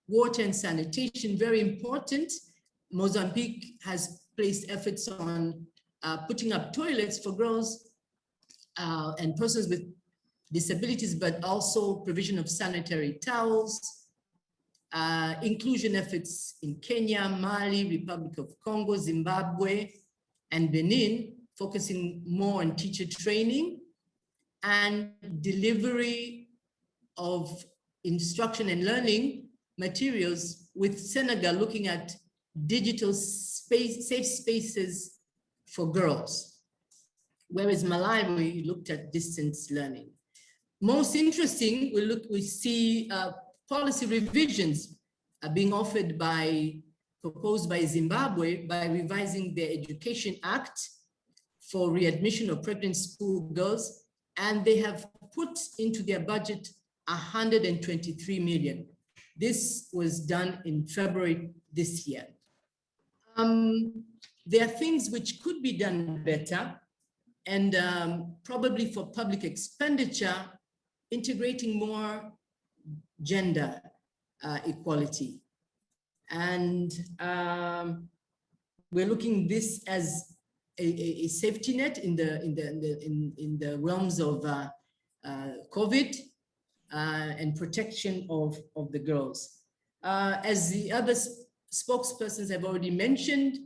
water and sanitation, very important. Mozambique has placed efforts on putting up toilets for girls and persons with disabilities, but also provision of sanitary towels, inclusion efforts in Kenya, Mali, Republic of Congo, Zimbabwe, and Benin, focusing more on teacher training and delivery of instruction and learning materials, with Senegal looking at digital safe spaces for girls, whereas Malawi looked at distance learning. Most interesting, we see policy revisions are being proposed by Zimbabwe by revising their Education Act for readmission of pregnant school girls, and they have put into their budget 123 million. This was done in February this year. There are things which could be done better, and probably for public expenditure, integrating more gender equality. And we're looking this as a safety net in the realms of COVID and protection of the girls. As the other spokespersons have already mentioned,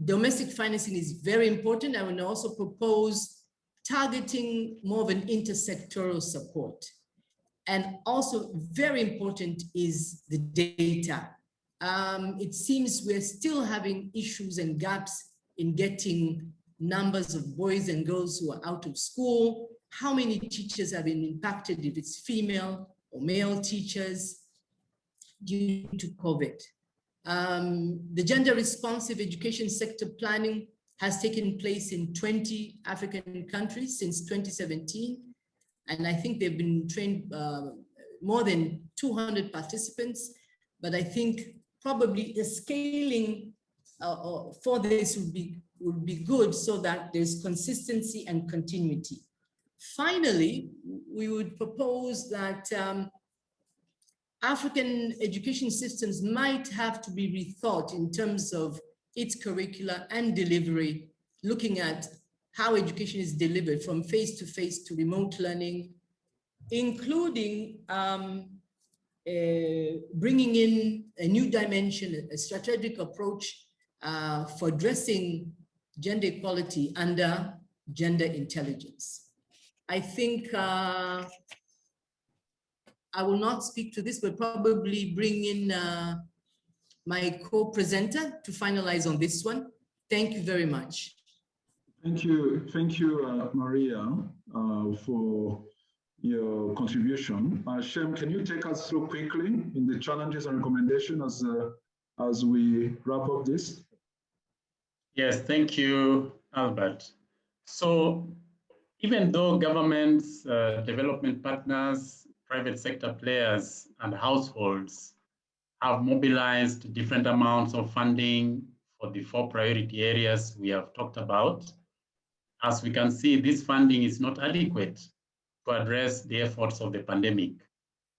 domestic financing is very important. I will also propose targeting more of an intersectoral support. And also very important is the data. It seems we're still having issues and gaps in getting numbers of boys and girls who are out of school, how many teachers have been impacted, if it's female or male teachers, due to COVID. The gender responsive education sector planning has taken place in 20 African countries since 2017. And I think they've been trained more than 200 participants, but I think probably the scaling for this would be good so that there's consistency and continuity. Finally, we would propose that African education systems might have to be rethought in terms of its curricula and delivery, looking at how education is delivered from face-to-face to remote learning, including bringing in a new dimension, a strategic approach for addressing gender equality under gender intelligence. I think I will not speak to this, but probably bring in my co-presenter to finalize on this one. Thank you very much. Thank you, Maria, for your contribution. Shem, can you take us through quickly in the challenges and recommendations as we wrap up this? Yes, thank you, Albert. So even though governments, development partners, private sector players, and households have mobilized different amounts of funding for the 4 priority areas we have talked about, as we can see, this funding is not adequate to address the efforts of the pandemic,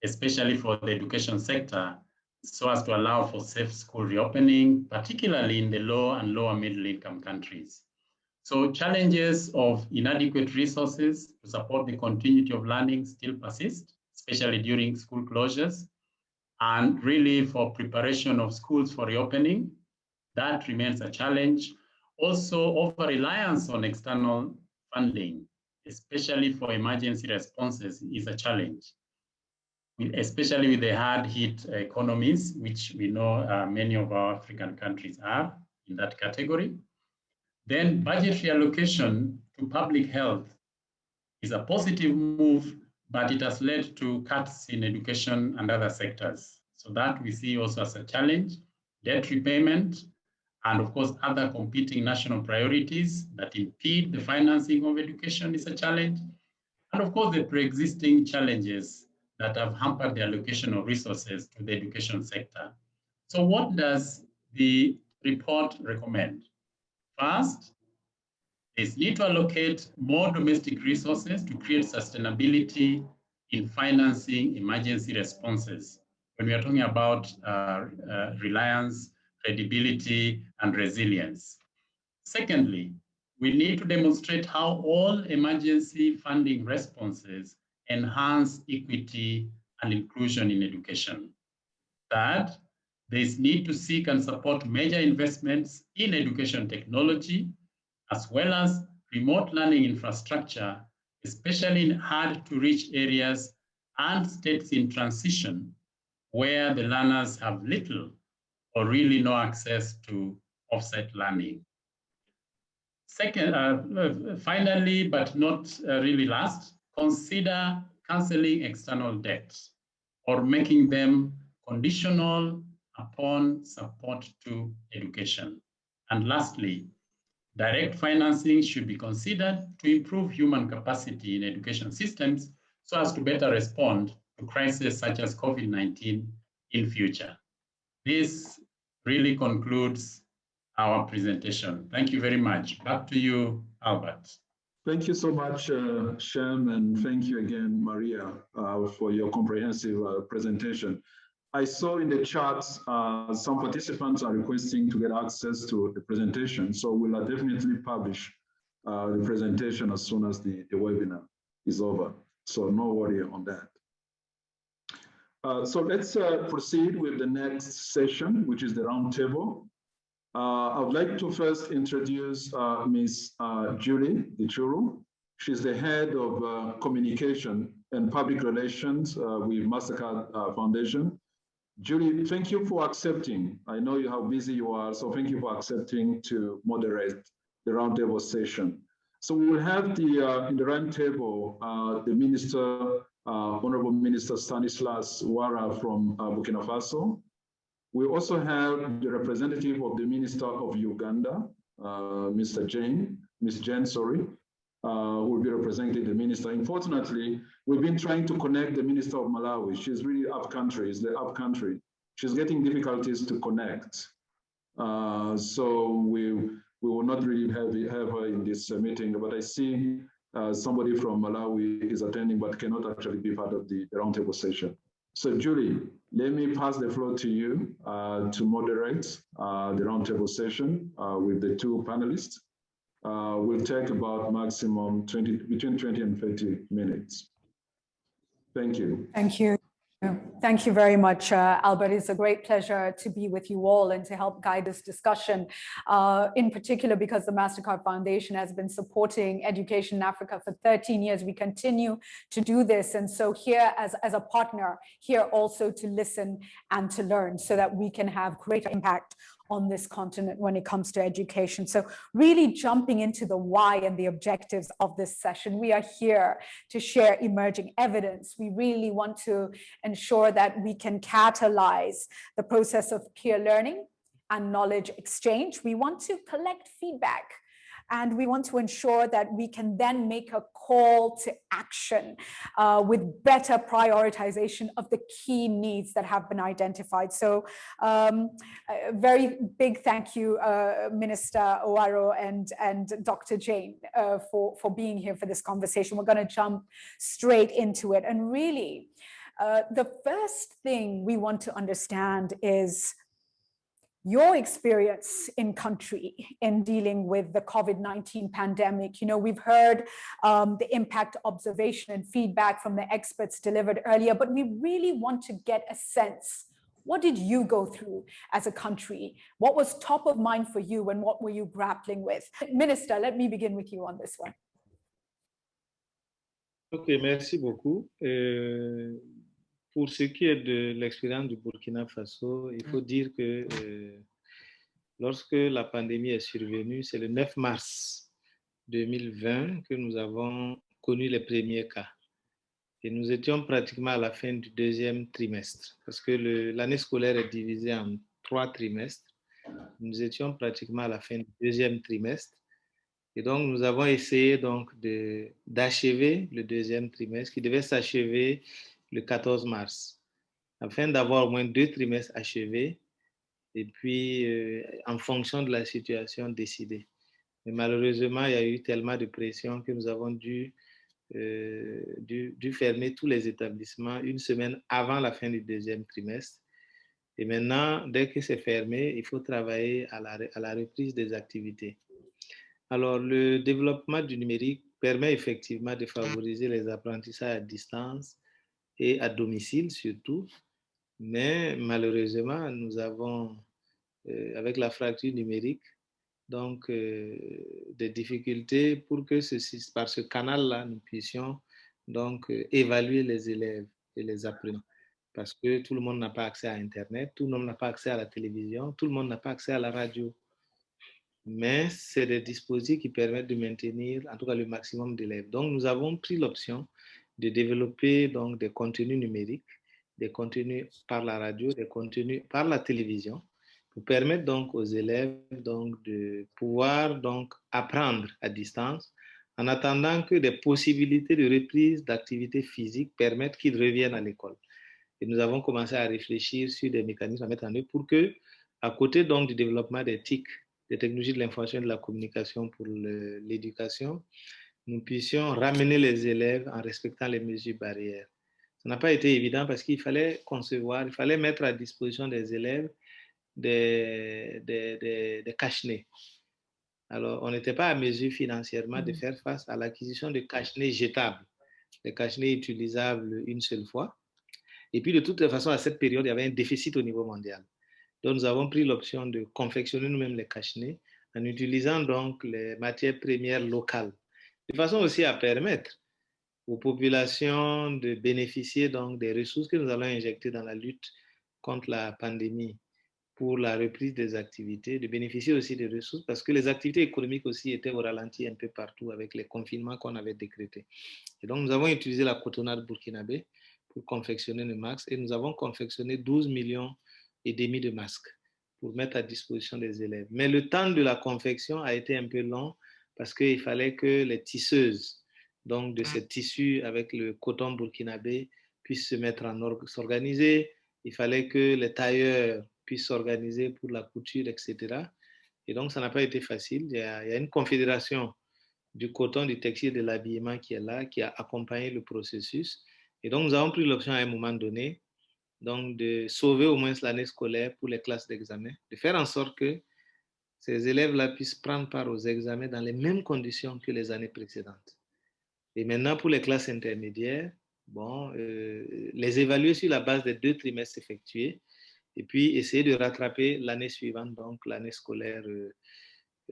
especially for the education sector, so as to allow for safe school reopening, particularly in the low and lower middle income countries. So challenges of inadequate resources to support the continuity of learning still persist, especially during school closures. And really for preparation of schools for reopening, that remains a challenge. Also, over-reliance on external funding, especially for emergency responses, is a challenge, especially with the hard-hit economies, which we know many of our African countries are in that category. Then budgetary allocation to public health is a positive move, but it has led to cuts in education and other sectors. So that we see also as a challenge. Debt repayment, and of course, other competing national priorities that impede the financing of education is a challenge. And of course, the pre-existing challenges that have hampered the allocation of resources to the education sector. So what does the report recommend? First, is need to allocate more domestic resources to create sustainability in financing emergency responses. When we are talking about reliance, credibility, and resilience. Secondly, we need to demonstrate how all emergency funding responses enhance equity and inclusion in education. Third, there is need to seek and support major investments in education technology, as well as remote learning infrastructure, especially in hard-to-reach areas and states in transition, where the learners have little or really no access to offsite learning. Second, finally, but not really last, consider canceling external debt or making them conditional upon support to education. And lastly, direct financing should be considered to improve human capacity in education systems so as to better respond to crises such as COVID-19 in future. This really concludes our presentation. Thank you very much. Back to you, Albert. Thank you so much, Shem, and thank you again, Maria, for your comprehensive presentation. I saw in the charts some participants are requesting to get access to the presentation, so we'll definitely publish the presentation as soon as the webinar is over, so no worry on that. So let's proceed with the next session, which is the roundtable. I would like to first introduce Ms. Julie Ichuru. She's the head of communication and public relations with MasterCard Foundation. Julie, thank you for accepting. I know how busy you are, so thank you for accepting to moderate the roundtable session. So we will have the in the roundtable the Minister, Honorable Minister Stanislas Ouattara from Burkina Faso. We also have the representative of the Minister of Uganda, Ms. Jane, who will be representing the minister. Unfortunately, we've been trying to connect the Minister of Malawi. She's really up country, it's the up country. She's getting difficulties to connect. So we will not really have her in this meeting, but I see somebody from Malawi is attending, but cannot actually be part of the roundtable session. So Julie, let me pass the floor to you to moderate the roundtable session with the two panelists. Will take about maximum between 20 and 30 minutes. Thank you. Thank you. Thank you very much, Albert. It's a great pleasure to be with you all and to help guide this discussion, in particular because the MasterCard Foundation has been supporting education in Africa for 13 years. We continue to do this. And so here as a partner, here also to listen and to learn so that we can have greater impact on this continent when it comes to education. So really jumping into the why and the objectives of this session. We are here to share emerging evidence. We really want to ensure that we can catalyze the process of peer learning and knowledge exchange. We want to collect feedback, and we want to ensure that we can then make a call to action with better prioritization of the key needs that have been identified. So a very big thank you, Minister Ouattara and Dr. Jane for being here for this conversation. We're going to jump straight into it. And really, the first thing we want to understand is your experience in country in dealing with the COVID-19 pandemic. You know, we've heard the impact observation and feedback from the experts delivered earlier, but we really want to get a sense. What did you go through as a country? What was top of mind for you and what were you grappling with? Minister, let me begin with you on this one. Ok, merci beaucoup. Pour ce qui est de l'expérience du Burkina Faso, il faut dire que lorsque la pandémie est survenue, c'est le 9 mars 2020 que nous avons connu les premiers cas. Et nous étions pratiquement à la fin du deuxième trimestre, parce que l'année scolaire est divisée en 3 trimestres. Nous étions pratiquement à la fin du deuxième trimestre. Et donc, nous avons essayé donc d'achever le deuxième trimestre qui devait s'achever le 14 mars, afin d'avoir au moins 2 trimestres achevés et puis, en fonction de la situation, décider. Mais malheureusement, il y a eu tellement de pression que nous avons dû fermer tous les établissements 1 semaine avant la fin du deuxième trimestre. Et maintenant, dès que c'est fermé, il faut travailler à la reprise des activités. Alors, le développement du numérique permet effectivement de favoriser les apprentissages à distance et à domicile surtout, mais malheureusement, nous avons, avec la fracture numérique, donc des difficultés pour que par ce canal-là, nous puissions donc évaluer les élèves et les apprenants. Parce que tout le monde n'a pas accès à Internet, tout le monde n'a pas accès à la télévision, tout le monde n'a pas accès à la radio. Mais c'est des dispositifs qui permettent de maintenir en tout cas le maximum d'élèves. Donc nous avons pris l'option de développer donc des contenus numériques, des contenus par la radio, des contenus par la télévision, pour permettre donc aux élèves donc de pouvoir donc apprendre à distance en attendant que des possibilités de reprise d'activité physique permettent qu'ils reviennent à l'école. Et nous avons commencé à réfléchir sur des mécanismes à mettre en œuvre pour que, à côté donc du développement des TIC, des technologies de l'information et de la communication pour l'éducation, nous puissions ramener les élèves en respectant les mesures barrières. Ça n'a pas été évident parce qu'il fallait concevoir, il fallait mettre à disposition des élèves des cache-nez. Alors, on n'était pas à mesure financièrement de faire face à l'acquisition de cache-nez jetables, des cache-nez utilisables une seule fois. Et puis, de toute façon, à cette période, il y avait un déficit au niveau mondial. Donc, nous avons pris l'option de confectionner nous-mêmes les cache-nez en utilisant donc les matières premières locales, de façon aussi à permettre aux populations de bénéficier donc des ressources que nous allons injecter dans la lutte contre la pandémie pour la reprise des activités, de bénéficier aussi des ressources parce que les activités économiques aussi étaient au ralenti un peu partout avec les confinements qu'on avait décrétés. Et donc, nous avons utilisé la cotonnade burkinabé pour confectionner les masques et nous avons confectionné 12 millions et demi de masques pour mettre à disposition des élèves. Mais le temps de la confection a été un peu long parce qu'il fallait que les tisseuses donc de ces tissus avec le coton burkinabé puissent se mettre s'organiser. Il fallait que les tailleurs puissent s'organiser pour la couture, etc. Et donc, ça n'a pas été facile. Il y a une confédération du coton, du textile, de l'habillement qui est là, qui a accompagné le processus. Et donc, nous avons pris l'option à un moment donné donc de sauver au moins l'année scolaire pour les classes d'examen, de faire en sorte que ces élèves-là puissent prendre part aux examens dans les mêmes conditions que les années précédentes. Et maintenant, pour les classes intermédiaires, bon, les évaluer sur la base des 2 trimestres effectués et puis essayer de rattraper l'année suivante, donc l'année scolaire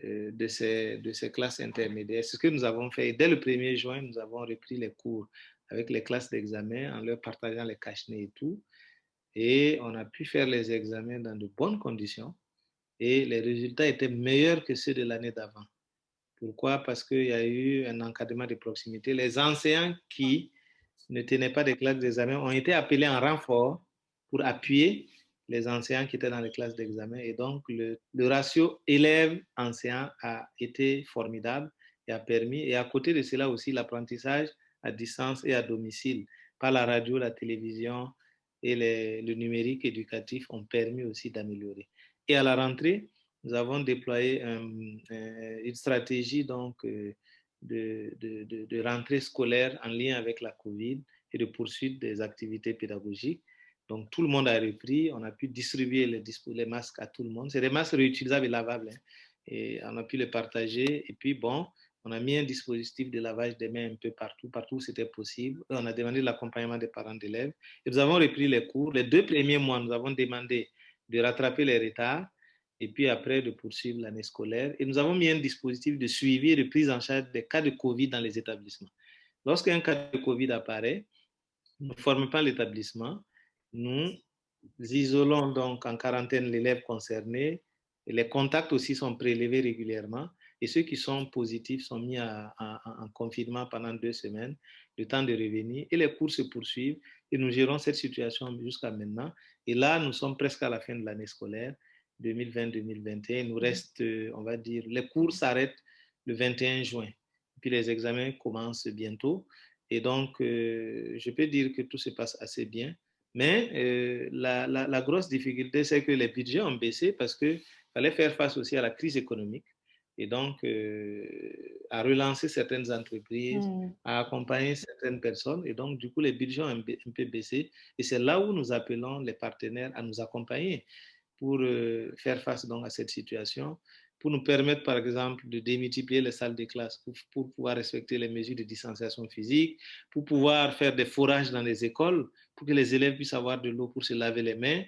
de ces classes intermédiaires. C'est ce que nous avons fait. Dès le 1er juin, nous avons repris les cours avec les classes d'examen en leur partageant les cache-nez et tout. Et on a pu faire les examens dans de bonnes conditions et les résultats étaient meilleurs que ceux de l'année d'avant. Pourquoi? Parce qu'il y a eu un encadrement de proximité. Les enseignants qui ne tenaient pas des classes d'examen ont été appelés en renfort pour appuyer les enseignants qui étaient dans les classes d'examen. Et donc, le ratio élève-enseignant a été formidable et a permis, et à côté de cela aussi, l'apprentissage à distance et à domicile par la radio, la télévision et le numérique éducatif ont permis aussi d'améliorer. Et à la rentrée, nous avons déployé une stratégie donc, de rentrée scolaire en lien avec la COVID et de poursuite des activités pédagogiques. Donc, tout le monde a repris. On a pu distribuer les masques à tout le monde. C'est des masques réutilisables et lavables. Hein, et on a pu les partager. Et puis, bon, on a mis un dispositif de lavage des mains un peu partout où c'était possible. Et on a demandé l'accompagnement des parents d'élèves. Et nous avons repris les cours. Les 2 premiers mois, nous avons demandé de rattraper les retards et puis après de poursuivre l'année scolaire. Et nous avons mis un dispositif de suivi et de prise en charge des cas de COVID dans les établissements. Lorsqu'un cas de COVID apparaît, nous ne formons pas l'établissement, nous isolons donc en quarantaine l'élève concerné, et les contacts aussi sont prélevés régulièrement, et ceux qui sont positifs sont mis en confinement pendant 2 semaines, le temps de revenir, et les cours se poursuivent, et nous gérons cette situation jusqu'à maintenant. Et là, nous sommes presque à la fin de l'année scolaire 2020-2021. Il nous reste, on va dire, les cours s'arrêtent le 21 juin, puis les examens commencent bientôt. Et donc, je peux dire que tout se passe assez bien. Mais la grosse difficulté, c'est que les budgets ont baissé parce qu'il fallait faire face aussi à la crise économique et donc à relancer certaines entreprises, à accompagner certaines personnes. Et donc, du coup, les budgets ont un peu baissé. Et c'est là où nous appelons les partenaires à nous accompagner pour faire face donc, à cette situation. pour nous permettre, par exemple, de démultiplier les salles de classe pour pouvoir respecter les mesures de distanciation physique, pour pouvoir faire des forages dans les écoles, pour que les élèves puissent avoir de l'eau pour se laver les mains,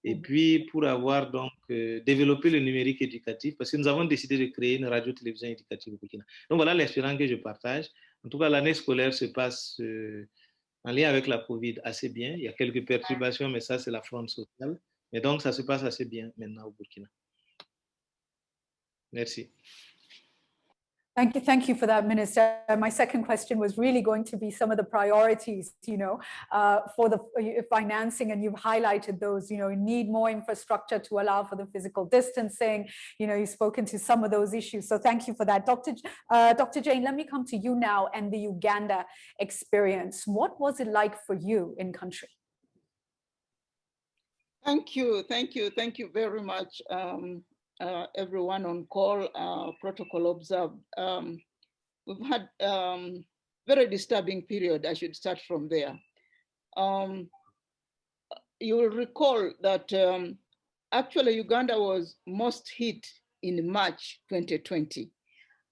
et puis pour avoir donc développé le numérique éducatif, parce que nous avons décidé de créer une radio-télévision éducative au Burkina. Donc voilà l'expérience que je partage. En tout cas, l'année scolaire se passe en lien avec la COVID assez bien. Il y a quelques perturbations, mais ça, c'est la fronde sociale. Mais donc, ça se passe assez bien maintenant au Burkina. Merci. Thank you for that, Minister. My second question was really going to be some of the priorities, for the financing, and you've highlighted those. You need more infrastructure to allow for the physical distancing. You've spoken to some of those issues. So thank you for that. Dr. Jane, let me come to you now and the Uganda experience. What was it like for you in country? Thank you very much. Everyone on call, protocol observed. We've had very disturbing period. I should start from there. You will recall that actually Uganda was most hit in March 2020.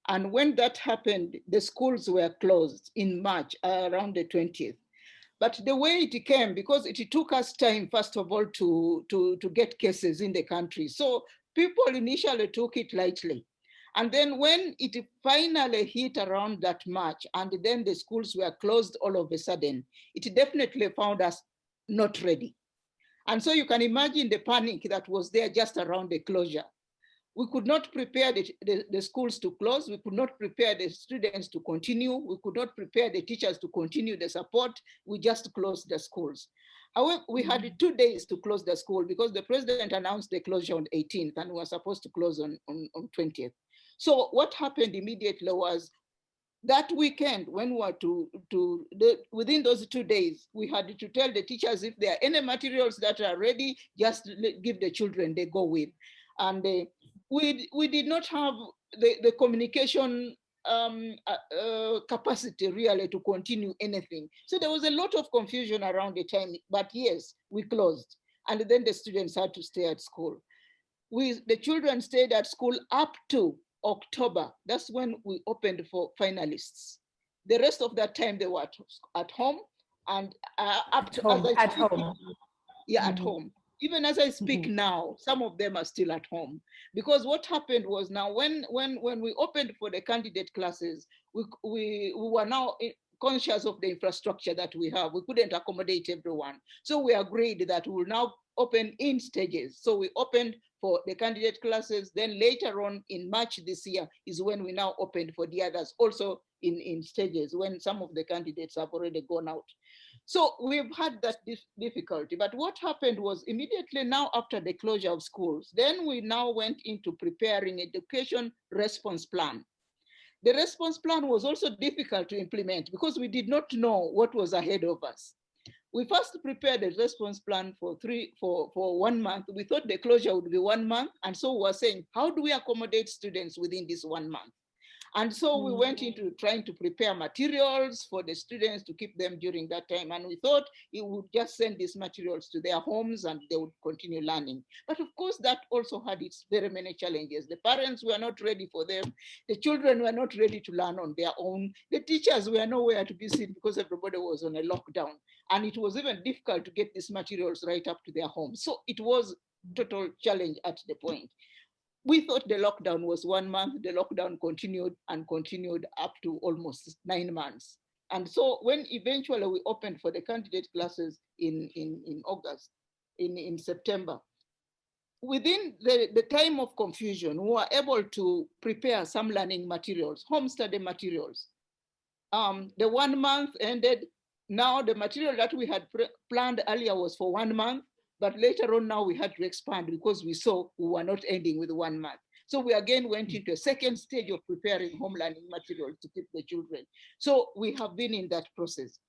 And when that happened, the schools were closed in March, around the 20th. But the way it came, because it took us time, first of all, to get cases in the country. So people initially took it lightly. And then when it finally hit around that March, and then the schools were closed all of a sudden, it definitely found us not ready. And so you can imagine the panic that was there just around the closure. We could not prepare the schools to close. We could not prepare the students to continue. We could not prepare the teachers to continue the support. We just closed the schools. However, we had 2 days to close the school because the president announced the closure on 18th and we were supposed to close on 20th. So what happened immediately was that weekend, when we were within those 2 days, we had to tell the teachers if there are any materials that are ready, just give the children, they go with. And we did not have the communication capacity really to continue anything. So there was a lot of confusion around the time, but yes, we closed. And then the students had to stay at school. The children stayed at school up to October. That's when we opened for finalists. The rest of that time they were at home and at home. Yeah, at home. Even as I speak now, some of them are still at home. Because what happened was now when we opened for the candidate classes, we were now conscious of the infrastructure that we have. We couldn't accommodate everyone. So we agreed that we will now open in stages. So we opened for the candidate classes. Then later on in March this year is when we now opened for the others, also in stages, when some of the candidates have already gone out. So we've had that difficulty, but what happened was immediately now after the closure of schools, then we now went into preparing education response plan. The response plan was also difficult to implement because we did not know what was ahead of us. We first prepared a response plan for 1 month. We thought the closure would be 1 month. And so we were saying, how do we accommodate students within this 1 month? And so we went into trying to prepare materials for the students to keep them during that time. And we thought it would just send these materials to their homes and they would continue learning. But of course, that also had its very many challenges. The parents were not ready for them. The children were not ready to learn on their own. The teachers were nowhere to be seen because everybody was on a lockdown. And it was even difficult to get these materials right up to their homes. So it was a total challenge at the point. We thought the lockdown was 1 month. The lockdown continued and continued up to almost 9 months. And so when eventually we opened for the candidate classes in August, in September, within the time of confusion, we were able to prepare some learning materials, home study materials. The 1 month ended. Now the material that we had planned earlier was for 1 month. But later on now we had to expand because we saw we were not ending with 1 month. So we again went into a second stage of preparing home learning materials to keep the children. So we have been in that process.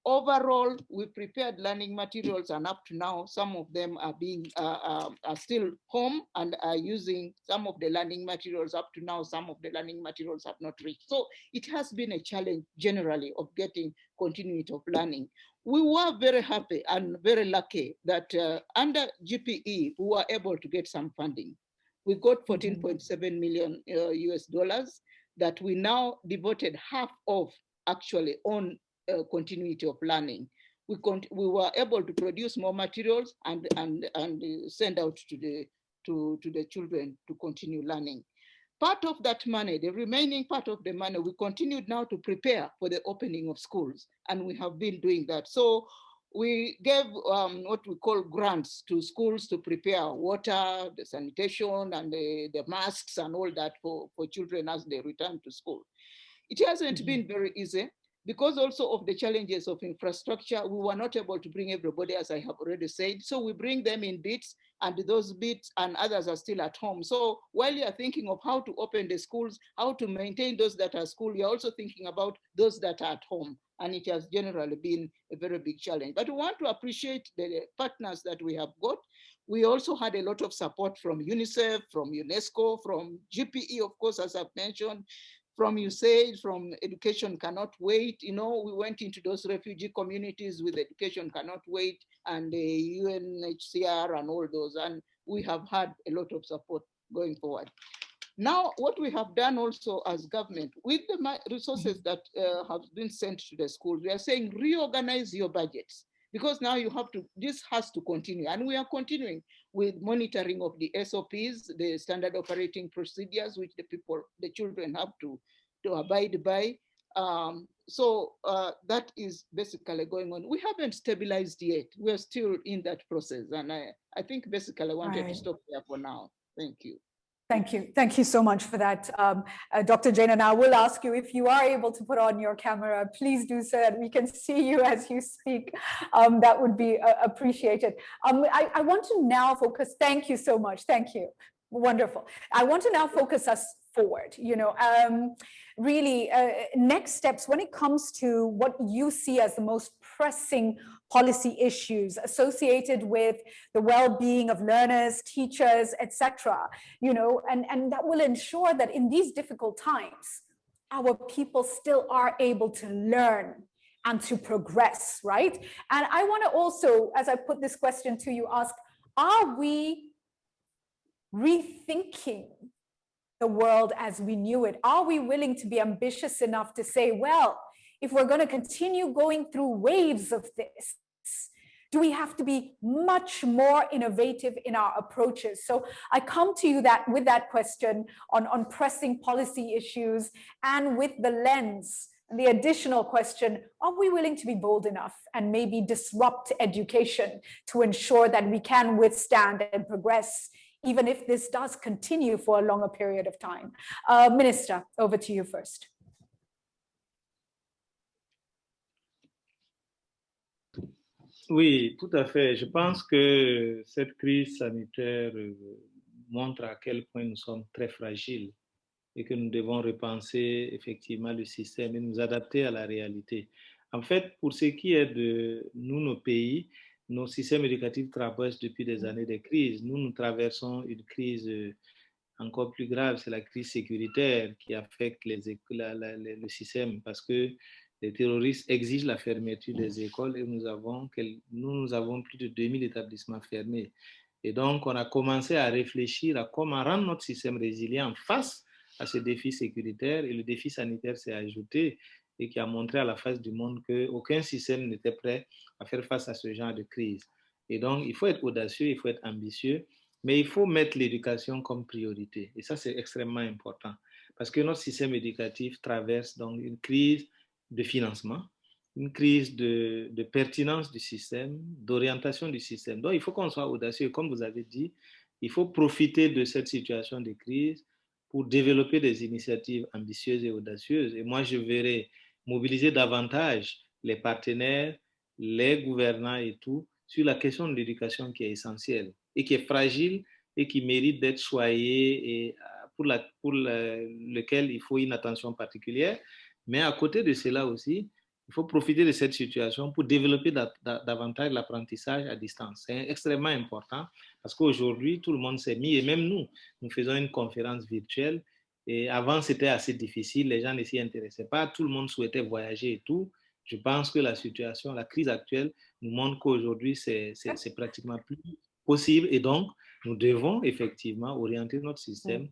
Overall, we prepared learning materials and up to now, some of them are still home and are using some of the learning materials. Up to now, some of the learning materials have not reached. So it has been a challenge generally of getting continuity of learning. We were very happy and very lucky that under GPE, we were able to get some funding. We got 14.7 million US dollars that we now devoted half of actually on continuity of learning. We were able to produce more materials and send out to the children to continue learning. Part of that money, the remaining part of the money, we continued now to prepare for the opening of schools, and we have been doing that. So we gave what we call grants to schools to prepare water, the sanitation, and the masks and all that for children as they return to school. It hasn't been very easy because also of the challenges of infrastructure. We were not able to bring everybody, as I have already said. So we bring them in bits, and those bits and others are still at home. So while you're thinking of how to open the schools, how to maintain those that are school, you're also thinking about those that are at home. And it has generally been a very big challenge. But we want to appreciate the partners that we have got. We also had a lot of support from UNICEF, from UNESCO, from GPE, of course, as I've mentioned, from USAID, from Education Cannot Wait. You know, we went into those refugee communities with Education Cannot Wait and the UNHCR and all those, and we have had a lot of support going forward. Now, what we have done also as government, with the resources that have been sent to the schools, we are saying reorganize your budgets, because now you have to, this has to continue. And we are continuing with monitoring of the SOPs, the standard operating procedures, which the children have to abide by. So that is basically going on. We haven't stabilized yet. We're still in that process. And I think basically I wanted to stop there for now. Thank you. Thank you. Thank you so much for that, Dr. Jain. And I will ask you, if you are able to put on your camera, please do so that we can see you as you speak. That would be appreciated. I want to now focus, thank you so much. Thank you. Wonderful. I want to now focus us forward, you know, really next steps when it comes to what you see as the most pressing policy issues associated with the well-being of learners, teachers, etc. You know, and that will ensure that in these difficult times, our people still are able to learn and to progress, right? And I want to also, as I put this question to you, ask, are we rethinking the world as we knew it? Are we willing to be ambitious enough to say, well, if we're going to continue going through waves of this, do we have to be much more innovative in our approaches? So I come to you with that question on pressing policy issues, and with the lens and the additional question, are we willing to be bold enough and maybe disrupt education to ensure that we can withstand and progress, even if this does continue for a longer period of time? Minister, over to you first. Oui, tout à fait. Je pense que cette crise sanitaire montre à quel point nous sommes très fragiles et que nous devons repenser effectivement le système et nous adapter à la réalité. En fait, pour ce qui est de nous, nos pays, nos systèmes éducatifs traversent depuis des années de crise. Nous traversons une crise encore plus grave, c'est la crise sécuritaire qui affecte le système, parce que les terroristes exigent la fermeture des écoles et nous avons plus de 2000 établissements fermés. Et donc, on a commencé à réfléchir à comment rendre notre système résilient face à ce défi sécuritaire, et le défi sanitaire s'est ajouté et qui a montré à la face du monde qu'aucun système n'était prêt à faire face à ce genre de crise. Et donc, il faut être audacieux, il faut être ambitieux, mais il faut mettre l'éducation comme priorité. Et ça, c'est extrêmement important parce que notre système éducatif traverse donc une crise de financement, une crise de pertinence du système, d'orientation du système. Donc, il faut qu'on soit audacieux. Comme vous avez dit, il faut profiter de cette situation de crise pour développer des initiatives ambitieuses et audacieuses. Et moi, je verrais mobiliser davantage les partenaires, les gouvernants et tout, sur la question de l'éducation qui est essentielle et qui est fragile et qui mérite d'être choyée et pour lequel il faut une attention particulière. Mais à côté de cela aussi, il faut profiter de cette situation pour développer davantage l'apprentissage à distance. C'est extrêmement important parce qu'aujourd'hui, tout le monde s'est mis, et même nous faisons une conférence virtuelle. Et avant, c'était assez difficile, les gens ne s'y intéressaient pas, tout le monde souhaitait voyager et tout. Je pense que la situation, la crise actuelle nous montre qu'aujourd'hui, c'est pratiquement plus possible. Et donc, Nous devons effectivement orienter notre système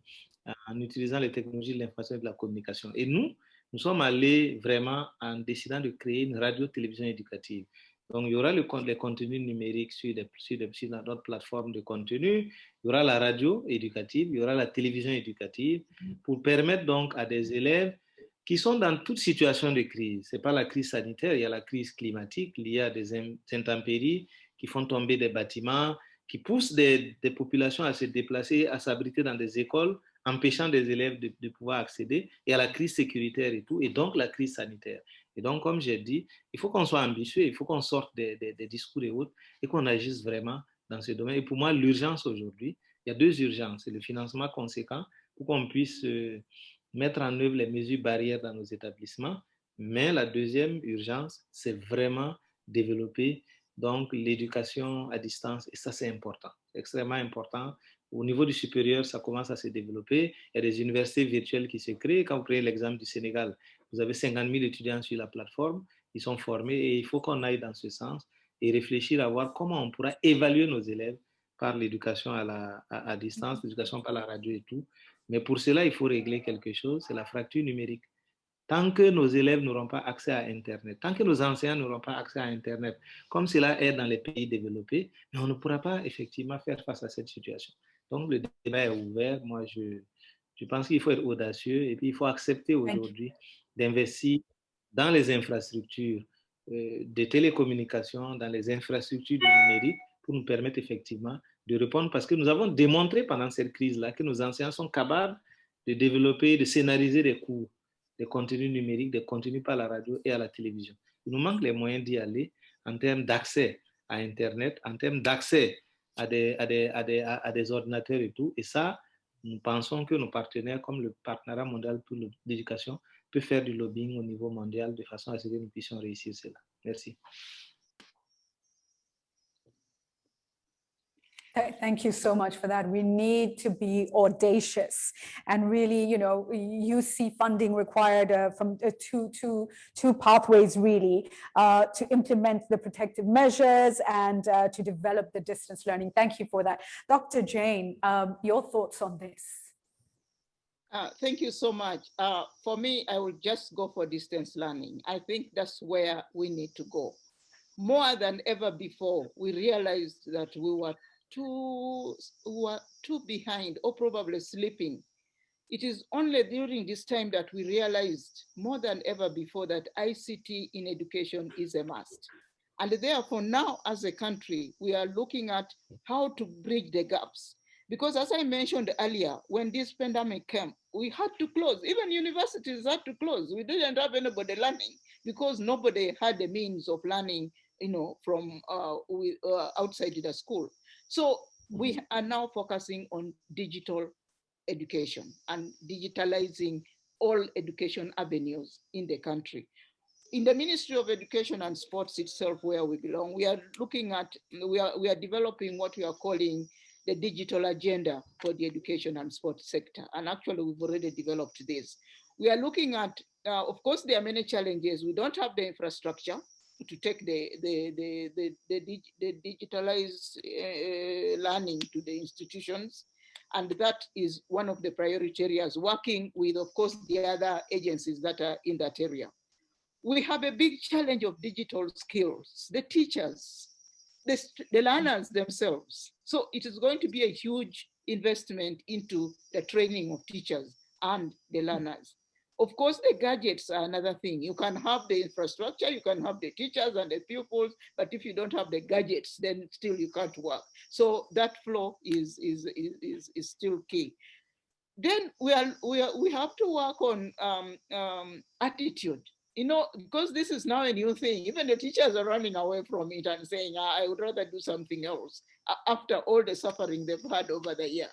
en utilisant les technologies de l'information et de la communication. Et nous sommes allés vraiment en décidant de créer une radio-télévision éducative. Donc, il y aura les contenus numériques sur notre plateforme de contenu, il y aura la radio éducative, il y aura la télévision éducative pour permettre donc à des élèves qui sont dans toute situation de crise. Ce n'est pas la crise sanitaire, il y a la crise climatique liée à des intempéries qui font tomber des bâtiments, qui poussent des populations à se déplacer, à s'abriter dans des écoles, empêchant des élèves de pouvoir accéder, et à la crise sécuritaire et tout, et donc la crise sanitaire. Et donc, comme j'ai dit, il faut qu'on soit ambitieux, il faut qu'on sorte des discours et autres, et qu'on agisse vraiment dans ce domaine. Et pour moi, l'urgence aujourd'hui, il y a deux urgences. C'est le financement conséquent pour qu'on puisse mettre en œuvre les mesures barrières dans nos établissements. Mais la deuxième urgence, c'est vraiment développer donc l'éducation à distance. Et ça, c'est important, extrêmement important. Au niveau du supérieur, ça commence à se développer. Il y a des universités virtuelles qui se créent. Quand vous prenez l'exemple du Sénégal, vous avez 50 000 étudiants sur la plateforme, ils sont formés et il faut qu'on aille dans ce sens et réfléchir à voir comment on pourra évaluer nos élèves par l'éducation à distance, l'éducation par la radio et tout. Mais pour cela, il faut régler quelque chose, c'est la fracture numérique. Tant que nos élèves n'auront pas accès à Internet, tant que nos enseignants n'auront pas accès à Internet, comme cela est dans les pays développés, mais on ne pourra pas effectivement faire face à cette situation. Donc, le débat est ouvert. Moi, je pense qu'il faut être audacieux et puis il faut accepter aujourd'hui d'investir dans les infrastructures de télécommunications, dans les infrastructures du numérique pour nous permettre effectivement de répondre parce que nous avons démontré pendant cette crise-là que nos enseignants sont capables de développer, de scénariser des cours, des contenus numériques, des contenus par la radio et à la télévision. Il nous manque les moyens d'y aller en termes d'accès à Internet, en termes d'accès à des ordinateurs et tout. Et ça, nous pensons que nos partenaires, comme le Partenariat mondial pour l'éducation, peuvent faire du lobbying au niveau mondial de façon à ce que nous puissions réussir cela. Merci. Thank you so much for that. We need to be audacious and really, you see funding required from two pathways really to implement the protective measures and to develop the distance learning. Thank you for that. Dr. Jane, your thoughts on this? Thank you so much. For me, I will just go for distance learning. I think that's where we need to go. More than ever before, we realized that we were too behind or probably sleeping. It is only during this time that we realized more than ever before that ICT in education is a must. And therefore now as a country, we are looking at how to bridge the gaps. Because as I mentioned earlier, when this pandemic came, we had to close. Even universities had to close. We didn't have anybody learning because nobody had the means of learning, from outside the school. So we are now focusing on digital education and digitalizing all education avenues in the country. In the Ministry of Education and Sports itself, where we belong, we are looking at, we are developing what we are calling the digital agenda for the education and sports sector. And actually, we've already developed this. We are looking at, of course, there are many challenges. We don't have the infrastructure to take the digitalized learning to the institutions. And that is one of the priority areas, working with, of course, the other agencies that are in that area. We have a big challenge of digital skills, the teachers, the learners themselves. So it is going to be a huge investment into the training of teachers and the learners. Of course, the gadgets are another thing. You can have the infrastructure, you can have the teachers and the pupils, but if you don't have the gadgets, then still you can't work. So that flow is still key. Then we have to work on attitude. Because this is now a new thing, even the teachers are running away from it and saying, I would rather do something else after all the suffering they've had over the year.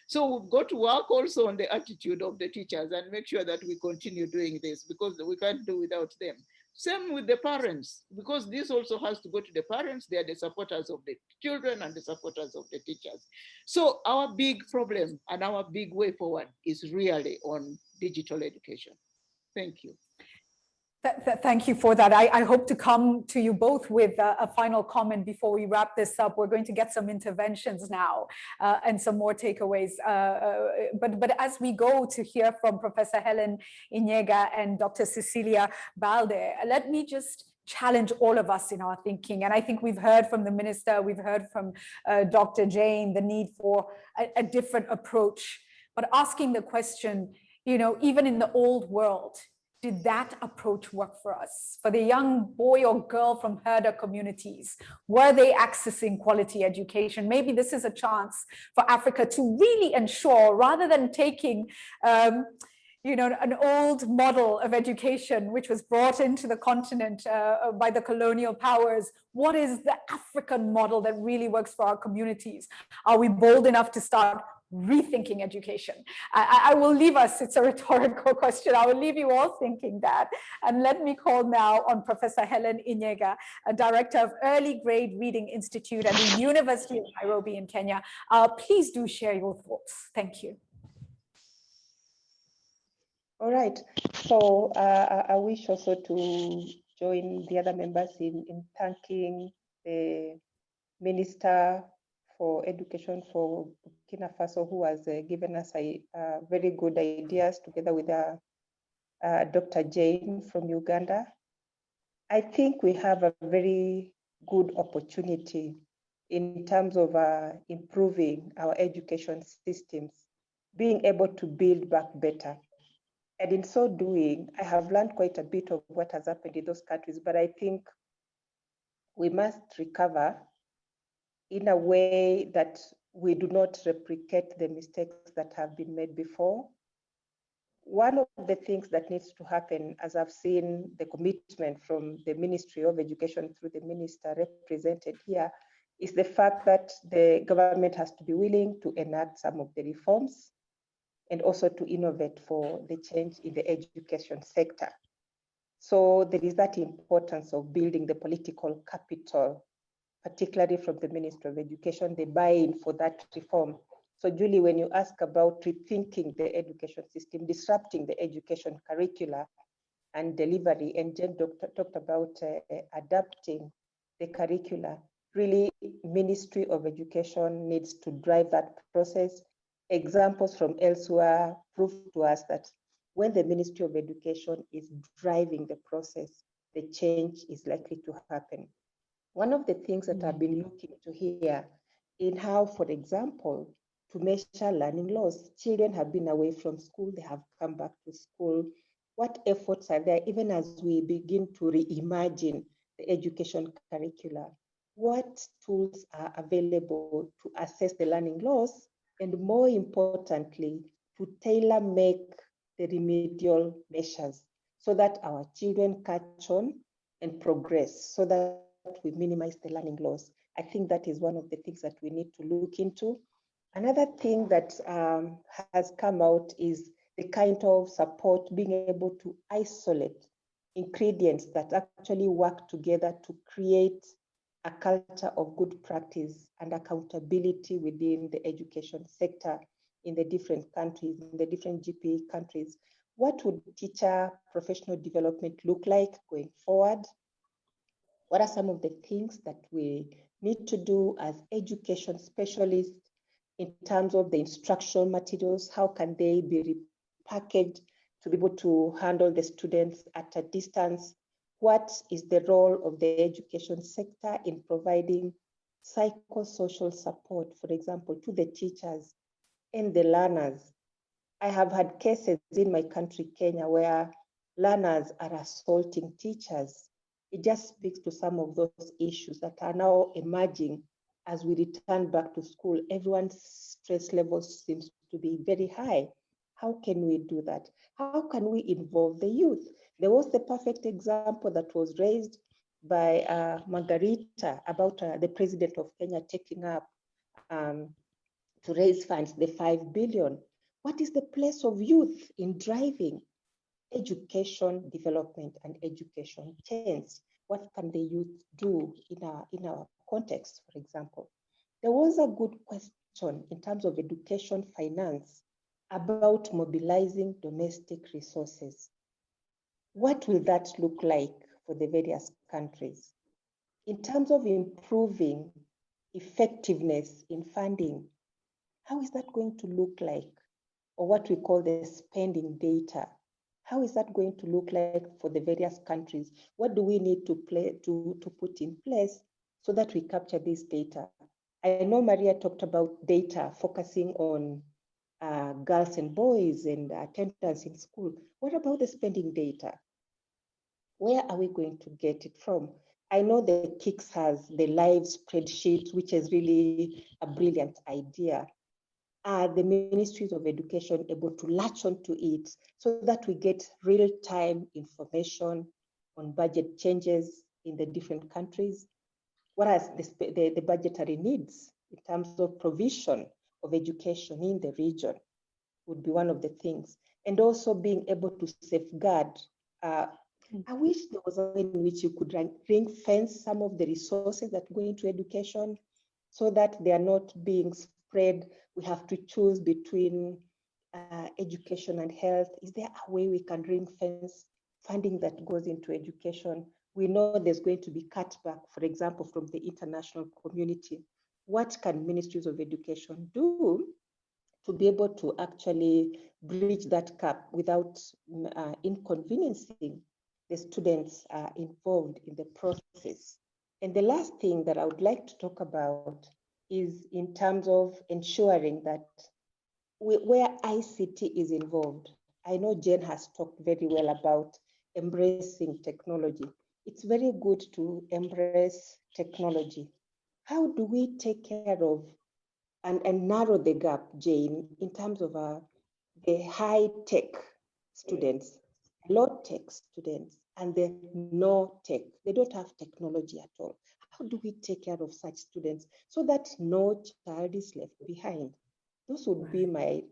So we've got to work also on the attitude of the teachers and make sure that we continue doing this because we can't do without them. Same with the parents, because this also has to go to the parents. They are the supporters of the children and the supporters of the teachers. So our big problem and our big way forward is really on digital education. Thank you. Thank you for that. I hope to come to you both with a final comment before we wrap this up. We're going to get some interventions now and some more takeaways. But as we go to hear from Professor Helen Iñiga and Dr. Cecilia Balde, let me just challenge all of us in our thinking. And I think we've heard from the minister, we've heard from Dr. Jane, the need for a different approach. But asking the question, you know, even in the old world, did that approach work for us? For the young boy or girl from herder communities, were they accessing quality education? Maybe this is a chance for Africa to really ensure, rather than taking you know, an old model of education which was brought into the continent by the colonial powers, what is the African model that really works for our communities? Are we bold enough to start rethinking education? I will leave us, it's a rhetorical question, I will leave you all thinking that. And let me call now on Professor Helen Iñiga, a Director of Early Grade Reading Institute at the University of Nairobi in Kenya. Please do share your thoughts. Thank you. All right, so I wish also to join the other members in thanking the Minister for Education for Burkina Faso, who has given us very good ideas together with Dr. Jane from Uganda. I think we have a very good opportunity in terms of improving our education systems, being able to build back better. And in so doing, I have learned quite a bit of what has happened in those countries, but I think we must recover in a way that we do not replicate the mistakes that have been made before. One of the things that needs to happen, as I've seen the commitment from the Ministry of Education through the minister represented here, is the fact that the government has to be willing to enact some of the reforms and also to innovate for the change in the education sector. So there is that importance of building the political capital, particularly from the Ministry of Education, the buy-in for that reform. So Julie, when you ask about rethinking the education system, disrupting the education curricula and delivery, and Jen talked about adapting the curricula, really Ministry of Education needs to drive that process. Examples from elsewhere prove to us that when the Ministry of Education is driving the process, the change is likely to happen. One of the things that I've been looking to hear in how, for example, to measure learning loss, children have been away from school, they have come back to school. What efforts are there, even as we begin to reimagine the education curricula? What tools are available to assess the learning loss? And more importantly, to tailor make the remedial measures so that our children catch on and progress, so that we minimize the learning loss. I think that is one of the things that we need to look into. Another thing that has come out is the kind of support, being able to isolate ingredients that actually work together to create a culture of good practice and accountability within the education sector in the different countries, in the different GPA countries. What would teacher professional development look like going forward? What are some of the things that we need to do as education specialists in terms of the instructional materials? How can they be repackaged to be able to handle the students at a distance? What is the role of the education sector in providing psychosocial support, for example, to the teachers and the learners? I have had cases in my country, Kenya, where learners are assaulting teachers. It just speaks to some of those issues that are now emerging as we return back to school. Everyone's stress levels seems to be very high. How can we do that? How can we involve the youth? There was the perfect example that was raised by Margarita about the president of Kenya taking up to raise funds, the 5 billion. What is the place of youth in driving education development and education change? What can the youth do in our context, for example? There was a good question in terms of education finance about mobilizing domestic resources. what will that look like for the various countries? In terms of improving effectiveness in funding, how is that going to look like? Or what we call the spending data. How is that going to look like for the various countries? What do we need to put in place so that we capture this data? I know Maria talked about data focusing on girls and boys and attendance in school. What about the spending data? Where are we going to get it from? I know the KIX has the live spreadsheet, which is really a brilliant idea. Are the ministries of education able to latch onto it so that we get real-time information on budget changes in the different countries? What are the budgetary needs in terms of provision of education in the region would be one of the things. And also being able to safeguard. I wish there was a way in which you could ring fence some of the resources that go into education so that they are not being spread. We have to choose between education and health. Is there a way we can ring fence funding that goes into education? We know there's going to be cutback, for example, from the international community. What can ministries of education do to be able to actually bridge that gap without inconveniencing the students involved in the process? And the last thing that I would like to talk about is in terms of ensuring that where ICT is involved. I know Jen has talked very well about embracing technology. It's very good to embrace technology. How do we take care of and narrow the gap, Jane, in terms of the high-tech students, low-tech students, and the no-tech? They don't have technology at all. How do we take care of such students so that no child is left behind? Those would be my,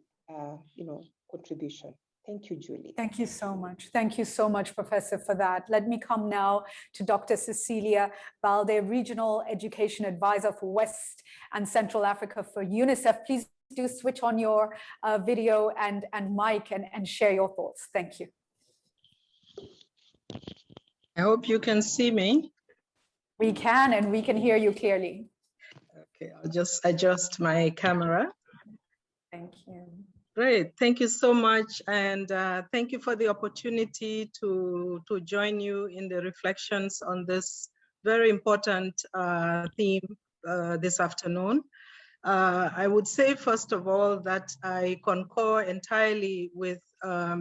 contribution. Thank you, Julie. Thank you so much. Thank you so much, Professor, for that. Let me come now to Dr. Cecilia Balde, Regional Education Advisor for West and Central Africa for UNICEF. Please do switch on your video and mic and share your thoughts. Thank you. I hope you can see me. We can, and we can hear you clearly. Okay, I'll just adjust my camera. Thank you. Great, thank you so much. And thank you for the opportunity to join you in the reflections on this very important theme this afternoon. I would say, first of all, that I concur entirely with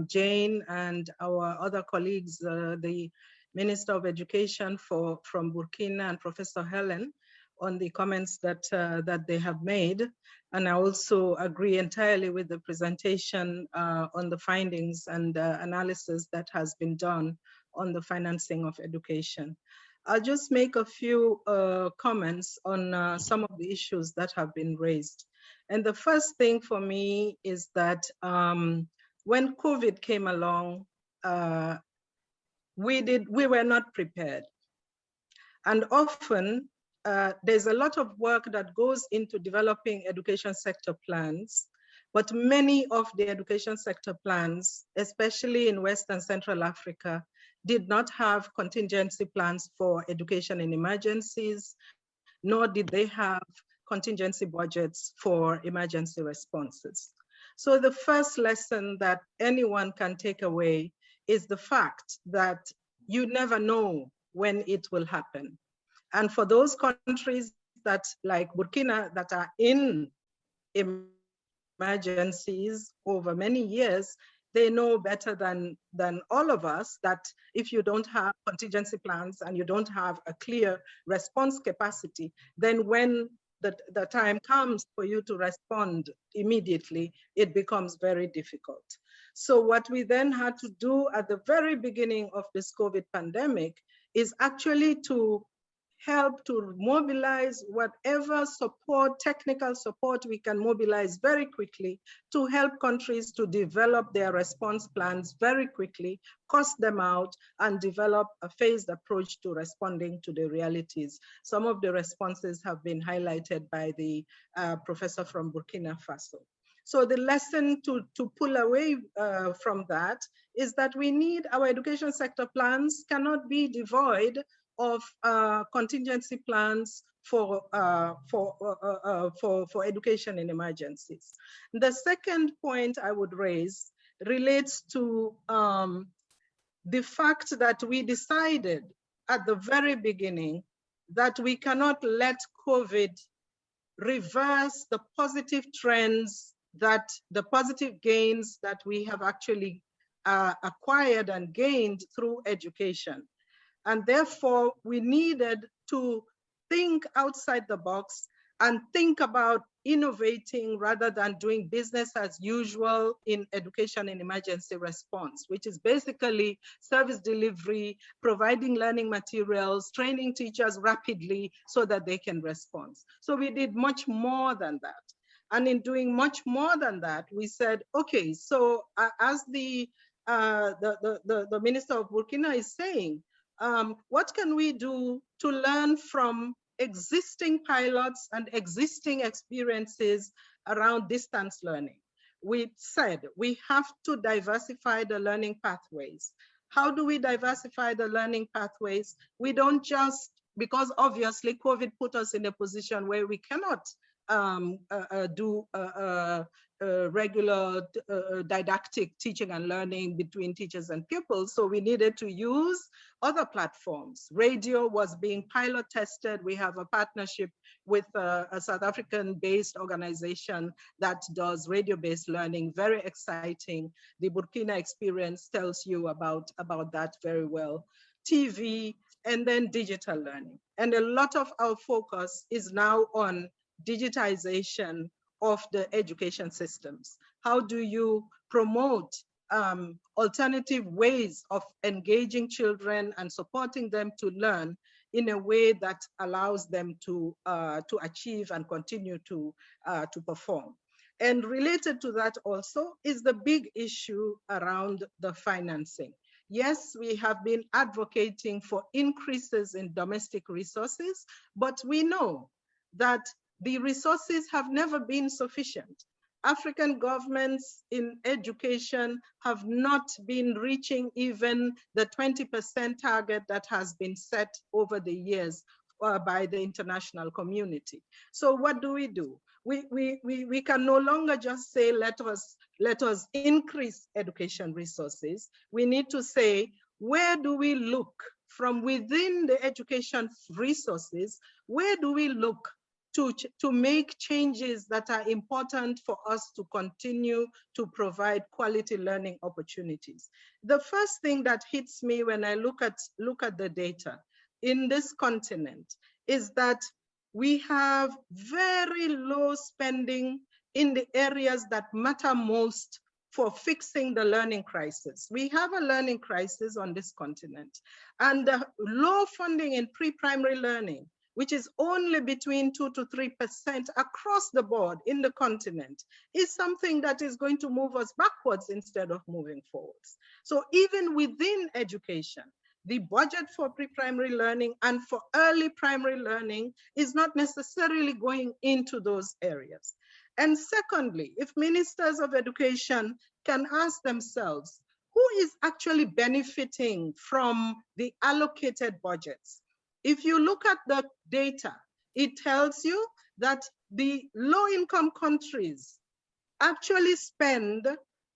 Jane and our other colleagues, the Minister of Education from Burkina and Professor Helen, on the comments that they have made. And I also agree entirely with the presentation on the findings and analysis that has been done on the financing of education. I'll just make a few comments on some of the issues that have been raised. And the first thing for me is that when COVID came along, we were not prepared. And often, there's a lot of work that goes into developing education sector plans, but many of the education sector plans, especially in West and Central Africa, did not have contingency plans for education in emergencies, nor did they have contingency budgets for emergency responses. So the first lesson that anyone can take away is the fact that you never know when it will happen. And for those countries that, like Burkina, that are in emergencies over many years, they know better than all of us that if you don't have contingency plans and you don't have a clear response capacity, then when the time comes for you to respond immediately, it becomes very difficult. So what we then had to do at the very beginning of this COVID pandemic is actually to help to mobilize whatever support, technical support we can mobilize very quickly to help countries to develop their response plans very quickly, cost them out, and develop a phased approach to responding to the realities. Some of the responses have been highlighted by the professor from Burkina Faso. So the lesson to pull away from that is that we need our education sector plans cannot be devoid of contingency plans for education in emergencies. The second point I would raise relates to the fact that we decided at the very beginning that we cannot let COVID reverse the positive trends, that the positive gains that we have actually acquired and gained through education. And therefore, we needed to think outside the box and think about innovating rather than doing business as usual in education and emergency response, which is basically service delivery, providing learning materials, training teachers rapidly so that they can respond. So we did much more than that. And in doing much more than that, we said, okay, so as the Minister of Burkina is saying, what can we do to learn from existing pilots and existing experiences around distance learning? We said we have to diversify the learning pathways. How do we diversify the learning pathways? We don't just, because obviously COVID put us in a position where we cannot do regular didactic teaching and learning between teachers and pupils. So we needed to use other platforms. Radio was being pilot tested. We have a partnership with a South African-based organization that does radio-based learning, very exciting. The Burkina experience tells you about that very well. TV, and then digital learning. And a lot of our focus is now on digitization of the education systems. How do you promote alternative ways of engaging children and supporting them to learn in a way that allows them to achieve and continue to perform? And related to that also is the big issue around the financing. Yes, we have been advocating for increases in domestic resources, but we know that the resources have never been sufficient. African governments in education have not been reaching even the 20% target that has been set over the years by the international community. So what do? We can no longer just say, let us increase education resources. We need to say, where do we look from within the education resources? Where do we look to make changes that are important for us to continue to provide quality learning opportunities? The first thing that hits me when I look at the data in this continent is that we have very low spending in the areas that matter most for fixing the learning crisis. We have a learning crisis on this continent, and the low funding in pre-primary learning, which is only between 2 to 3% across the board in the continent, is something that is going to move us backwards instead of moving forwards. So even within education, the budget for pre-primary learning and for early primary learning is not necessarily going into those areas. And secondly, if ministers of education can ask themselves, who is actually benefiting from the allocated budgets? If you look at the data, it tells you that the low-income countries actually spend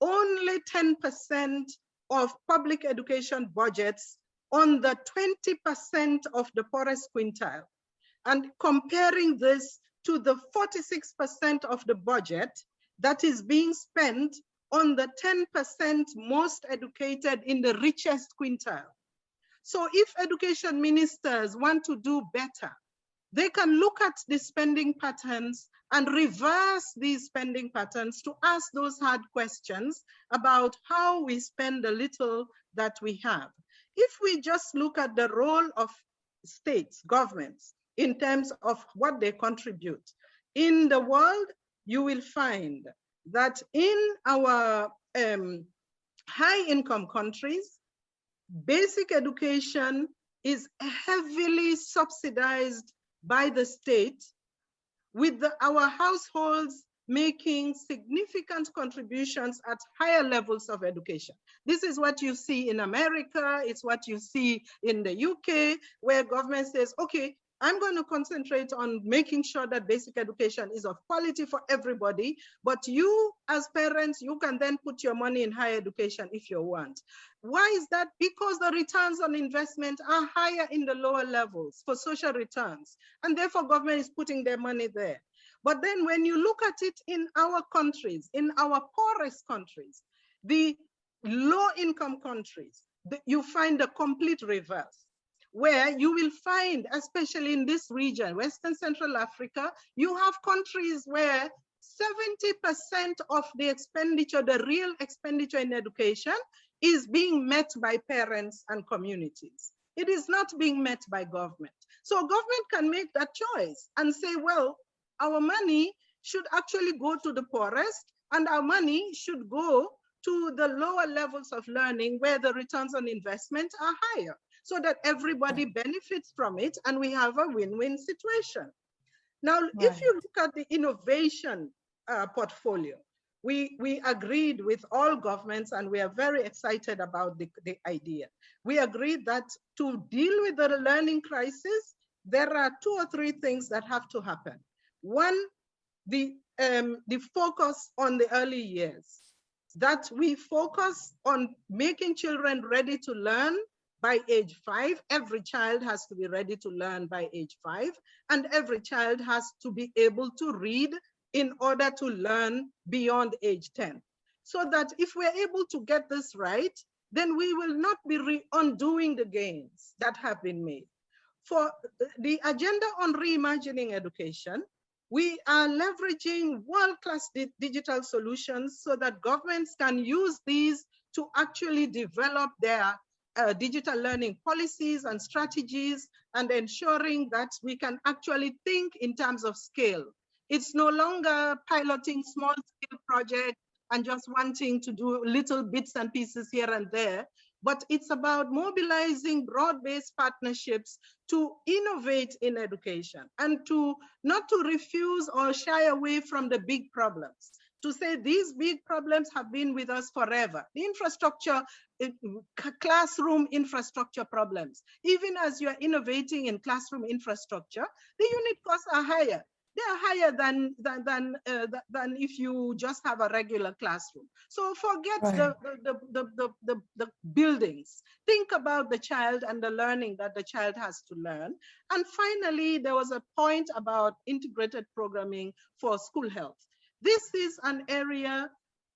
only 10% of public education budgets on the 20% of the poorest quintile. And comparing this to the 46% of the budget that is being spent on the 10% most educated in the richest quintile. So if education ministers want to do better, they can look at the spending patterns and reverse these spending patterns to ask those hard questions about how we spend the little that we have. If we just look at the role of states, governments, in terms of what they contribute in the world, you will find that in our high-income countries, basic education is heavily subsidized by the state, with our households making significant contributions at higher levels of education. This is what you see in America, it's what you see in the UK, where government says, okay, I'm going to concentrate on making sure that basic education is of quality for everybody, but you as parents, you can then put your money in higher education if you want. Why is that? Because the returns on investment are higher in the lower levels for social returns, and therefore government is putting their money there. But then when you look at it in our countries, in our poorest countries, the low income countries, you find the complete reverse, where you will find, especially in this region, Western Central Africa, you have countries where 70% of the expenditure, the real expenditure in education, is being met by parents and communities. It is not being met by government. So government can make that choice and say, well, our money should actually go to the poorest, and our money should go to the lower levels of learning where the returns on investment are higher, so that everybody benefits from it and we have a win-win situation. Now, if you look at the innovation portfolio, we agreed with all governments, and we are very excited about the idea. We agreed that to deal with the learning crisis, there are 2 or 3 things that have to happen. One, the focus on the early years, that we focus on making children ready to learn by age 5. Every child has to be ready to learn by age 5, and every child has to be able to read in order to learn beyond age 10. So that if we're able to get this right, then we will not be undoing the gains that have been made. For the agenda on reimagining education, we are leveraging world-class digital solutions so that governments can use these to actually develop their digital learning policies and strategies, and ensuring that we can actually think in terms of scale. It's no longer piloting small-scale projects and just wanting to do little bits and pieces here and there, but it's about mobilizing broad-based partnerships to innovate in education, and not to refuse or shy away from the big problems. To say these big problems have been with us forever. The infrastructure, classroom infrastructure problems. Even as you're innovating in classroom infrastructure, the unit costs are higher. They are higher than if you just have a regular classroom. So forget the buildings. Think about the child and the learning that the child has to learn. And finally, there was a point about integrated programming for school health. This is an area,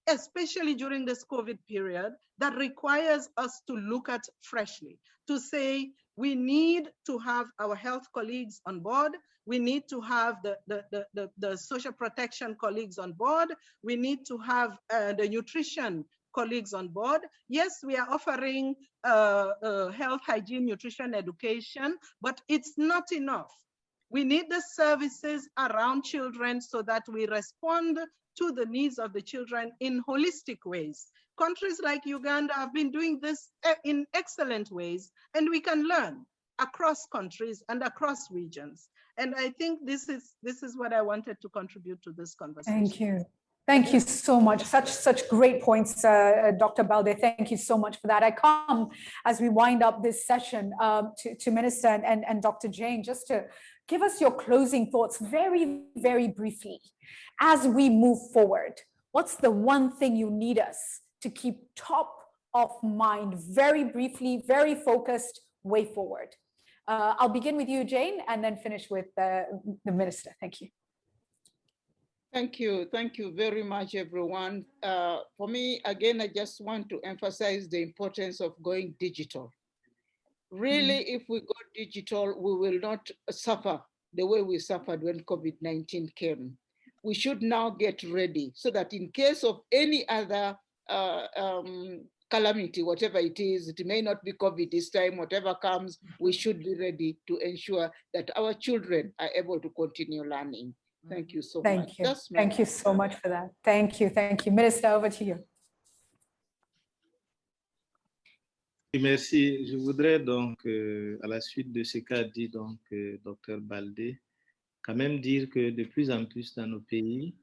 especially during this COVID period, that requires us to look at freshly, to say we need to have our health colleagues on board. We need to have the social protection colleagues on board. We need to have the nutrition colleagues on board. Yes, we are offering health, hygiene, nutrition education, but it's not enough. We need the services around children so that we respond to the needs of the children in holistic ways. Countries like Uganda have been doing this in excellent ways, and we can learn across countries and across regions. And I think this is what I wanted to contribute to this conversation. Thank you. Thank you so much. Such great points, Dr. Balde. Thank you so much for that. I come, as we wind up this session, to Minister and Dr. Jain, just to give us your closing thoughts very, very briefly. As we move forward, what's the one thing you need us to keep top of mind, very briefly, very focused, way forward? I'll begin with you, Jain, and then finish with the Minister. Thank you. Thank you. Thank you very much, everyone. For me, again, I just want to emphasize the importance of going digital. Really, if we go digital, we will not suffer the way we suffered when COVID-19 came. We should now get ready so that in case of any other calamity, whatever it is, it may not be COVID this time, whatever comes, we should be ready to ensure that our children are able to continue learning. Thank you so much. Thank you so much for that. Thank you. Thank you. Minister, over to you. Merci. Je voudrais donc, à la suite de ce qu'a dit donc Dr Balde, quand même dire que de plus en plus dans nos pays,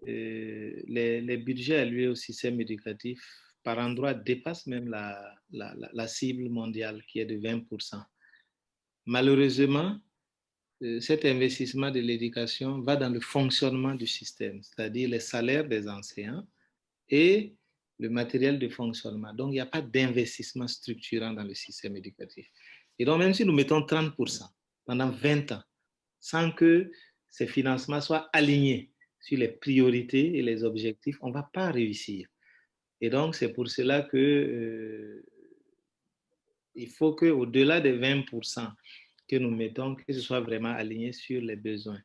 les budgets alloués au système éducatif par endroits dépassent même la cible mondiale qui est de 20%. Malheureusement, cet investissement de l'éducation va dans le fonctionnement du système, c'est-à-dire les salaires des enseignants et le matériel de fonctionnement. Donc, il n'y a pas d'investissement structurant dans le système éducatif. Et donc, même si nous mettons 30% pendant 20 ans, sans que ces financements soient alignés sur les priorités et les objectifs, on ne va pas réussir. Et donc, c'est pour cela que il faut qu'au-delà des 20% que nous mettons, que ce soit vraiment aligné sur les besoins.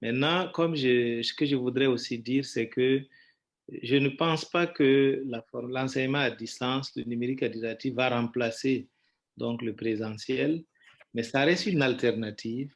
Maintenant, ce que je voudrais aussi dire, c'est que je ne pense pas que l'enseignement à distance, le numérique adaptatif va remplacer donc le présentiel, mais ça reste une alternative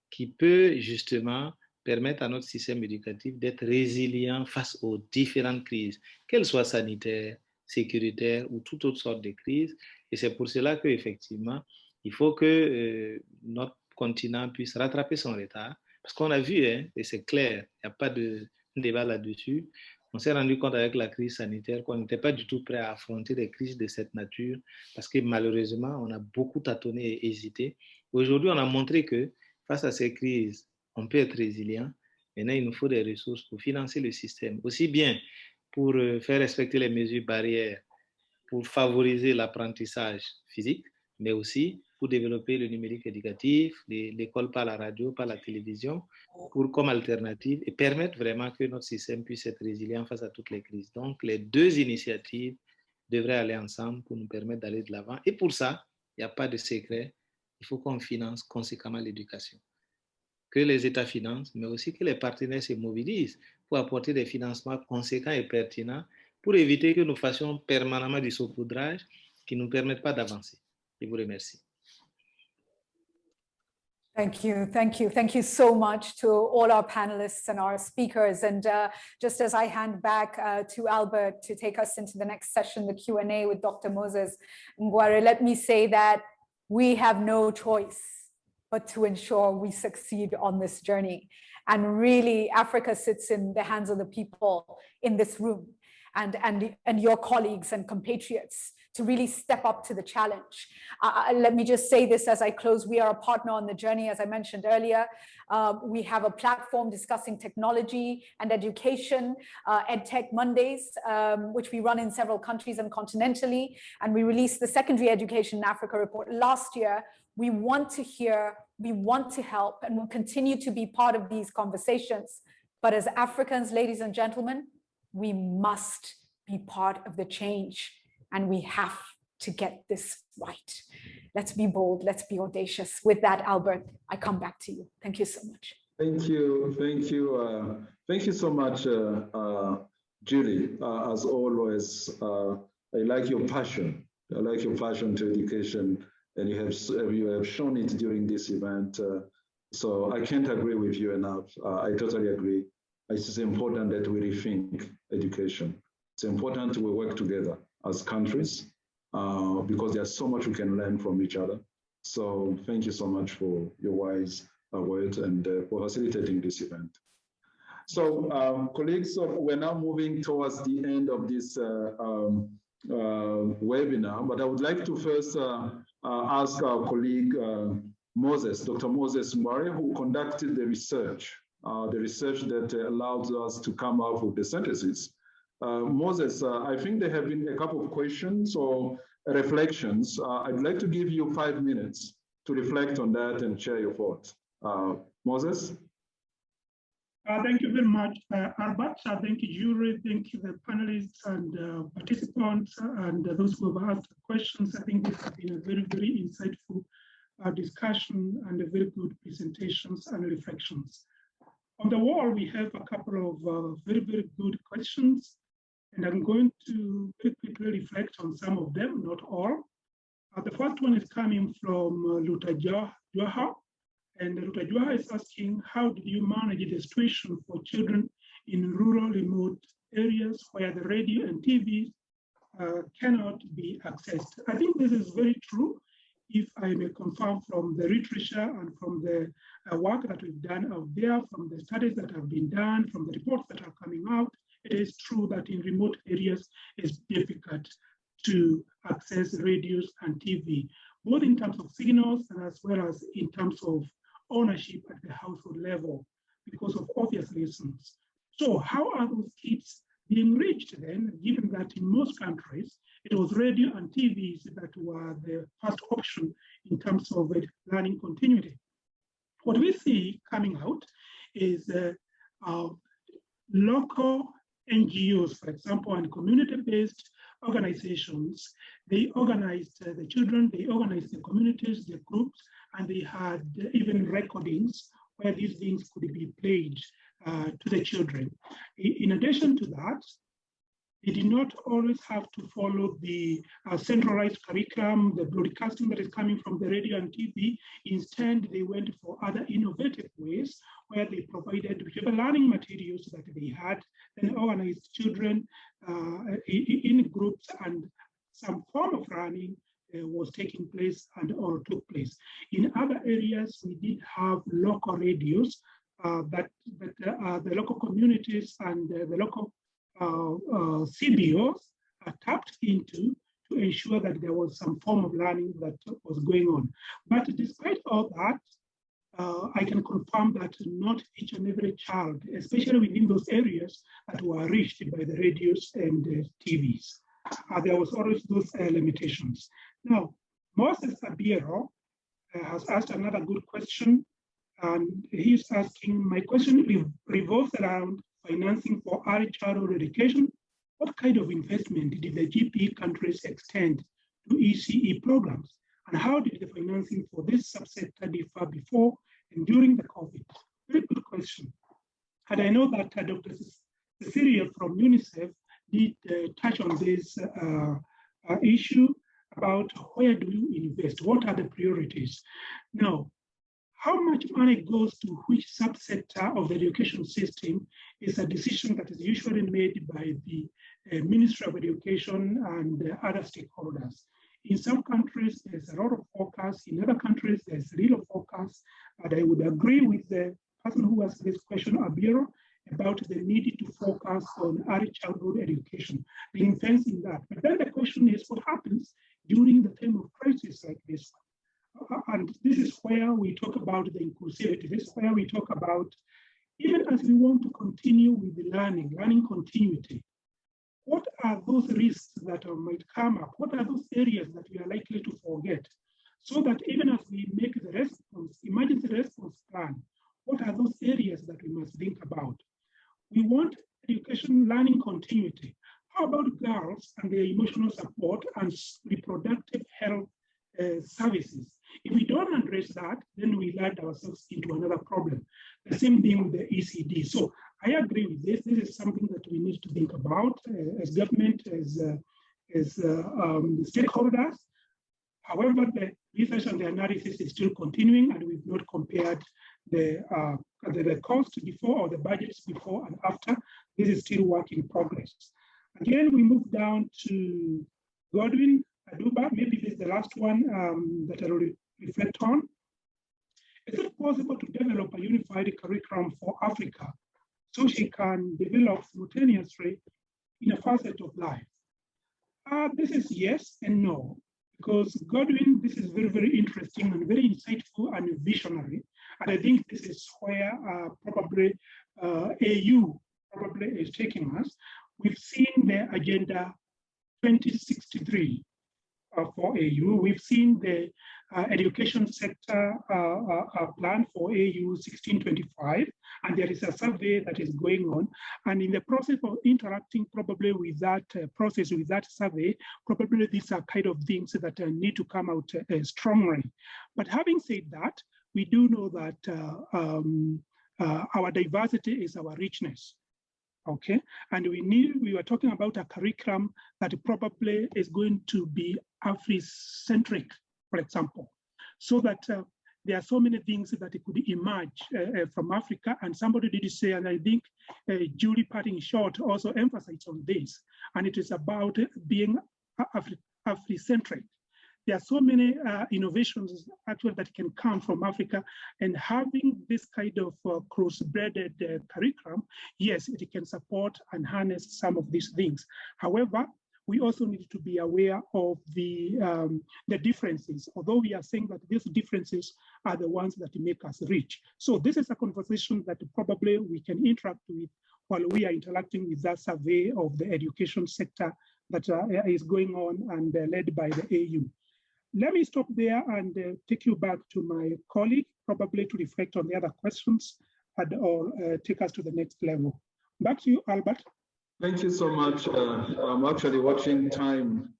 qui peut justement permettre à notre système éducatif d'être résilient face aux différentes crises, qu'elles soient sanitaires, sécuritaires ou toute autre sorte de crises. Et c'est pour cela qu'effectivement, il faut que notre continent puisse rattraper son retard. Parce qu'on a vu, hein, et c'est clair, il n'y a pas de débat là-dessus, on s'est rendu compte avec la crise sanitaire qu'on n'était pas du tout prêt à affronter des crises de cette nature parce que malheureusement, on a beaucoup tâtonné et hésité. Aujourd'hui, on a montré que face à ces crises, on peut être résilient. Maintenant, il nous faut des ressources pour financer le système, aussi bien pour faire respecter les mesures barrières, pour favoriser l'apprentissage physique, mais aussi pour développer le numérique éducatif, l'école par la radio, par la télévision, comme alternative et permettre vraiment que notre système puisse être résilient face à toutes les crises. Donc, les deux initiatives devraient aller ensemble pour nous permettre d'aller de l'avant. Et pour ça, il n'y a pas de secret, il faut qu'on finance conséquemment l'éducation. Que les États financent, mais aussi que les partenaires se mobilisent pour apporter des financements conséquents et pertinents pour éviter que nous fassions permanemment du saupoudrage qui ne nous permettent pas d'avancer. Je vous remercie. Thank you, thank you. Thank you so much to all our panelists and our speakers. And just as I hand back to Albert to take us into the next session, the Q&A with Dr. Moses Ngware, let me say that we have no choice but to ensure we succeed on this journey. And really, Africa sits in the hands of the people in this room and your colleagues and compatriots to really step up to the challenge. Let me just say this as I close. We are a partner on the journey, as I mentioned earlier. We have a platform discussing technology and education, EdTech Mondays, which we run in several countries and continentally. And we released the Secondary Education in Africa report last year. We want to hear, we want to help, and we'll continue to be part of these conversations. But as Africans, ladies and gentlemen, we must be part of the change. And we have to get this right. Let's be bold, let's be audacious. With that, Albert, I come back to you. Thank you so much. Thank you, thank you. Thank you so much, Julie. As always, I like your passion. I like your passion to education, and you have shown it during this event. So I can't agree with you enough. I totally agree. It's important that we rethink education. It's important we work together as countries, because there's so much we can learn from each other. So thank you so much for your wise words and for facilitating this event. So colleagues, we're now moving towards the end of this webinar, but I would like to first ask our colleague Moses, Dr. Moses Ngware, who conducted the research that allows us to come up with the synthesis. Moses, I think there have been a couple of questions or reflections. I'd like to give you 5 minutes to reflect on that and share your thoughts. Moses? Thank you very much, Albert. Thank you, Jury. Thank you, the panelists and participants and those who have asked questions. I think this has been a very, very insightful discussion and a very good presentations and reflections. On the wall, we have a couple of very, very good questions. And I'm going to very quickly reflect on some of them, not all. The first one is coming from Lutajwaha. And Lutajwaha is asking, how did you manage the situation for children in rural, remote areas where the radio and TV cannot be accessed? I think this is very true. if I may confirm from the literature and from the work that we've done out there, from the studies that have been done, from the reports that are coming out, it is true that in remote areas it's difficult to access radios and TV, both in terms of signals and as well as in terms of ownership at the household level, because of obvious reasons. So how are those kids being reached then, given that in most countries, it was radio and TVs that were the first option in terms of learning continuity? What we see coming out is local NGOs, for example, and community-based organizations. They organized the children, they organized the communities, the groups, and they had even recordings where these things could be played to the children. In addition to that, they did not always have to follow the centralized curriculum, the broadcasting that is coming from the radio and TV. Instead, they went for other innovative ways where they provided whichever learning materials that they had, and organized children in groups, and some form of learning was taking place or took place. In other areas, we did have local radios that the local communities and the local CBOs are tapped into to ensure that there was some form of learning that was going on. But despite all that, I can confirm that not each and every child, especially within those areas that were reached by the radios and TVs, there was always those limitations. Now, Moses Abiero has asked another good question, and he's asking, my question revolves around financing for early childhood education. What kind of investment did the GP countries extend to ECE programs? And how did the financing for this subsector differ before and during the COVID? Very good question. And I know that Dr. Cecilia from UNICEF did touch on this issue about where do you invest? What are the priorities? Now, how much money goes to which subsector of the education system is a decision that is usually made by the Ministry of Education and other stakeholders. In some countries, there's a lot of focus. In other countries, there's little focus. And I would agree with the person who asked this question, Abiero, about the need to focus on early childhood education, being fenced in that. But then the question is, what happens during the time of crisis like this? And this is where we talk about the inclusivity. This is where we talk about, even as we want to continue with the learning continuity, what are those risks that might come up? What are those areas that we are likely to forget? So that even as we make the response, emergency response plan, what are those areas that we must think about? We want education learning continuity. How about girls and their emotional support and reproductive health services? If we don't address that, then we land ourselves into another problem. The same thing with the ECD. So I agree with this. This is something that we need to think about as government, as stakeholders. However, the research and the analysis is still continuing, and we've not compared the cost before or the budgets before and after. This is still work in progress. Again, we move down to Godwin Aduba. Maybe this is the last one that I will reflect on. Is it possible to develop a unified curriculum for Africa so she can develop simultaneously in a facet of life? This is yes and no, because Godwin, this is very, very interesting and very insightful and visionary. And I think this is where probably AU probably is taking us. We've seen the Agenda 2063 for AU. We've seen the education sector plan for AU 1625, and there is a survey that is going on. And in the process of interacting probably with that process, with that survey, probably these are kind of things that need to come out strongly. But having said that, we do know that our diversity is our richness. Okay, and we were talking about a curriculum that probably is going to be Afri-centric, for example, so that there are so many things that could emerge from Africa. And somebody did say, and I think Julie Parting Short also emphasized on this, and it is about being Afri-centric. there are so many innovations actually that can come from Africa, and having this kind of cross-threaded curriculum, yes, it can support and harness some of these things. However, we also need to be aware of the differences, although we are saying that these differences are the ones that make us rich. So this is a conversation that probably we can interact with while we are interacting with that survey of the education sector that is going on and led by the AU. Let me stop there and take you back to my colleague, probably to reflect on the other questions and or take us to the next level. Back to you, Albert. Thank you so much. I'm actually watching time.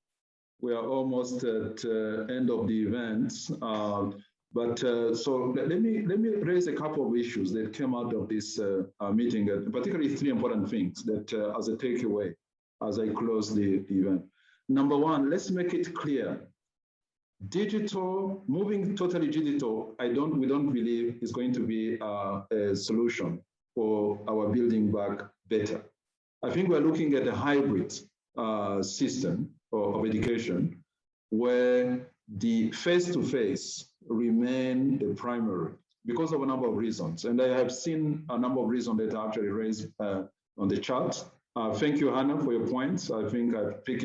We are almost at end of the event. So let me raise a couple of issues that came out of this meeting, particularly three important things that as a takeaway as I close the event. Number one, let's make it clear. Digital, moving totally digital, we don't believe is going to be a solution for our building back better. I think we're looking at a hybrid system of education where the face-to-face remain the primary because of a number of reasons. And I have seen a number of reasons that are actually raised on the chat. Thank you, Hannah, for your points. I think I picked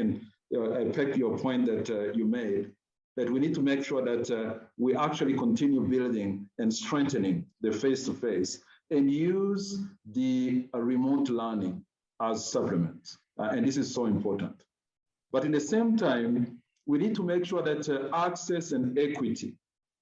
your point that you made, that we need to make sure that we actually continue building and strengthening the face-to-face and use the remote learning as supplement. And this is so important. But in the same time, we need to make sure that access and equity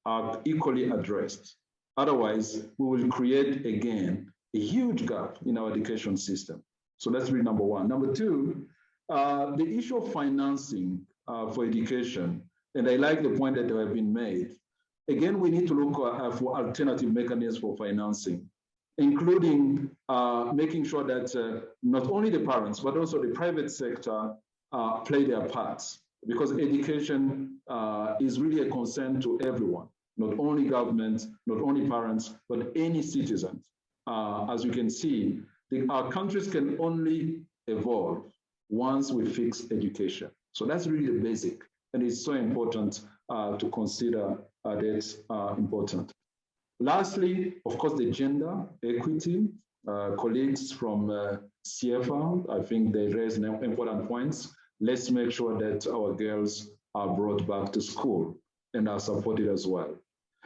are equally addressed. Otherwise, we will create, again, a huge gap in our education system. So that's really number one. Number two, the issue of financing for education, and I like the point that have been made. Again, we need to look for alternative mechanisms for financing, including making sure that not only the parents, but also the private sector play their parts, because education is really a concern to everyone, not only government, not only parents, but any citizen. As you can see, our countries can only evolve once we fix education. So that's really the basic, and it's so important to consider that's important. Lastly, of course, the gender equity. Colleagues from CIEFFA, I think they raised important points. Let's make sure that our girls are brought back to school and are supported as well.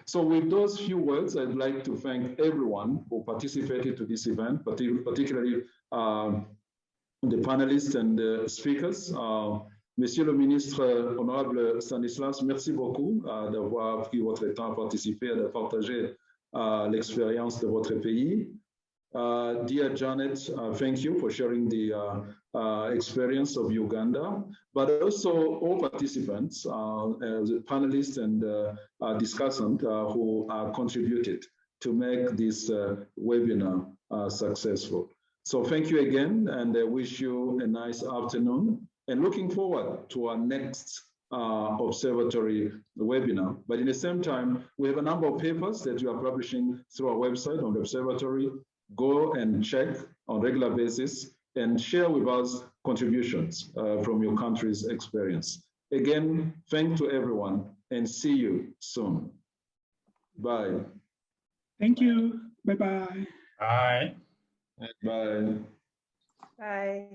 So with those few words, I'd like to thank everyone who participated to this event, particularly the panelists and the speakers. Monsieur le ministre, honorable Stanislas, merci beaucoup d'avoir pris votre temps à participer et de partager l'expérience de votre pays. Dear Janet, thank you for sharing the experience of Uganda, but also all participants, the panelists and discussants who contributed to make this webinar successful. So thank you again, and I wish you a nice afternoon, and looking forward to our next Observatory webinar. But in the same time, we have a number of papers that we are publishing through our website on the Observatory. Go and check on a regular basis and share with us contributions from your country's experience. Again, thanks to everyone, and see you soon. Bye. Thank you. Bye-bye. Bye. Bye. Bye.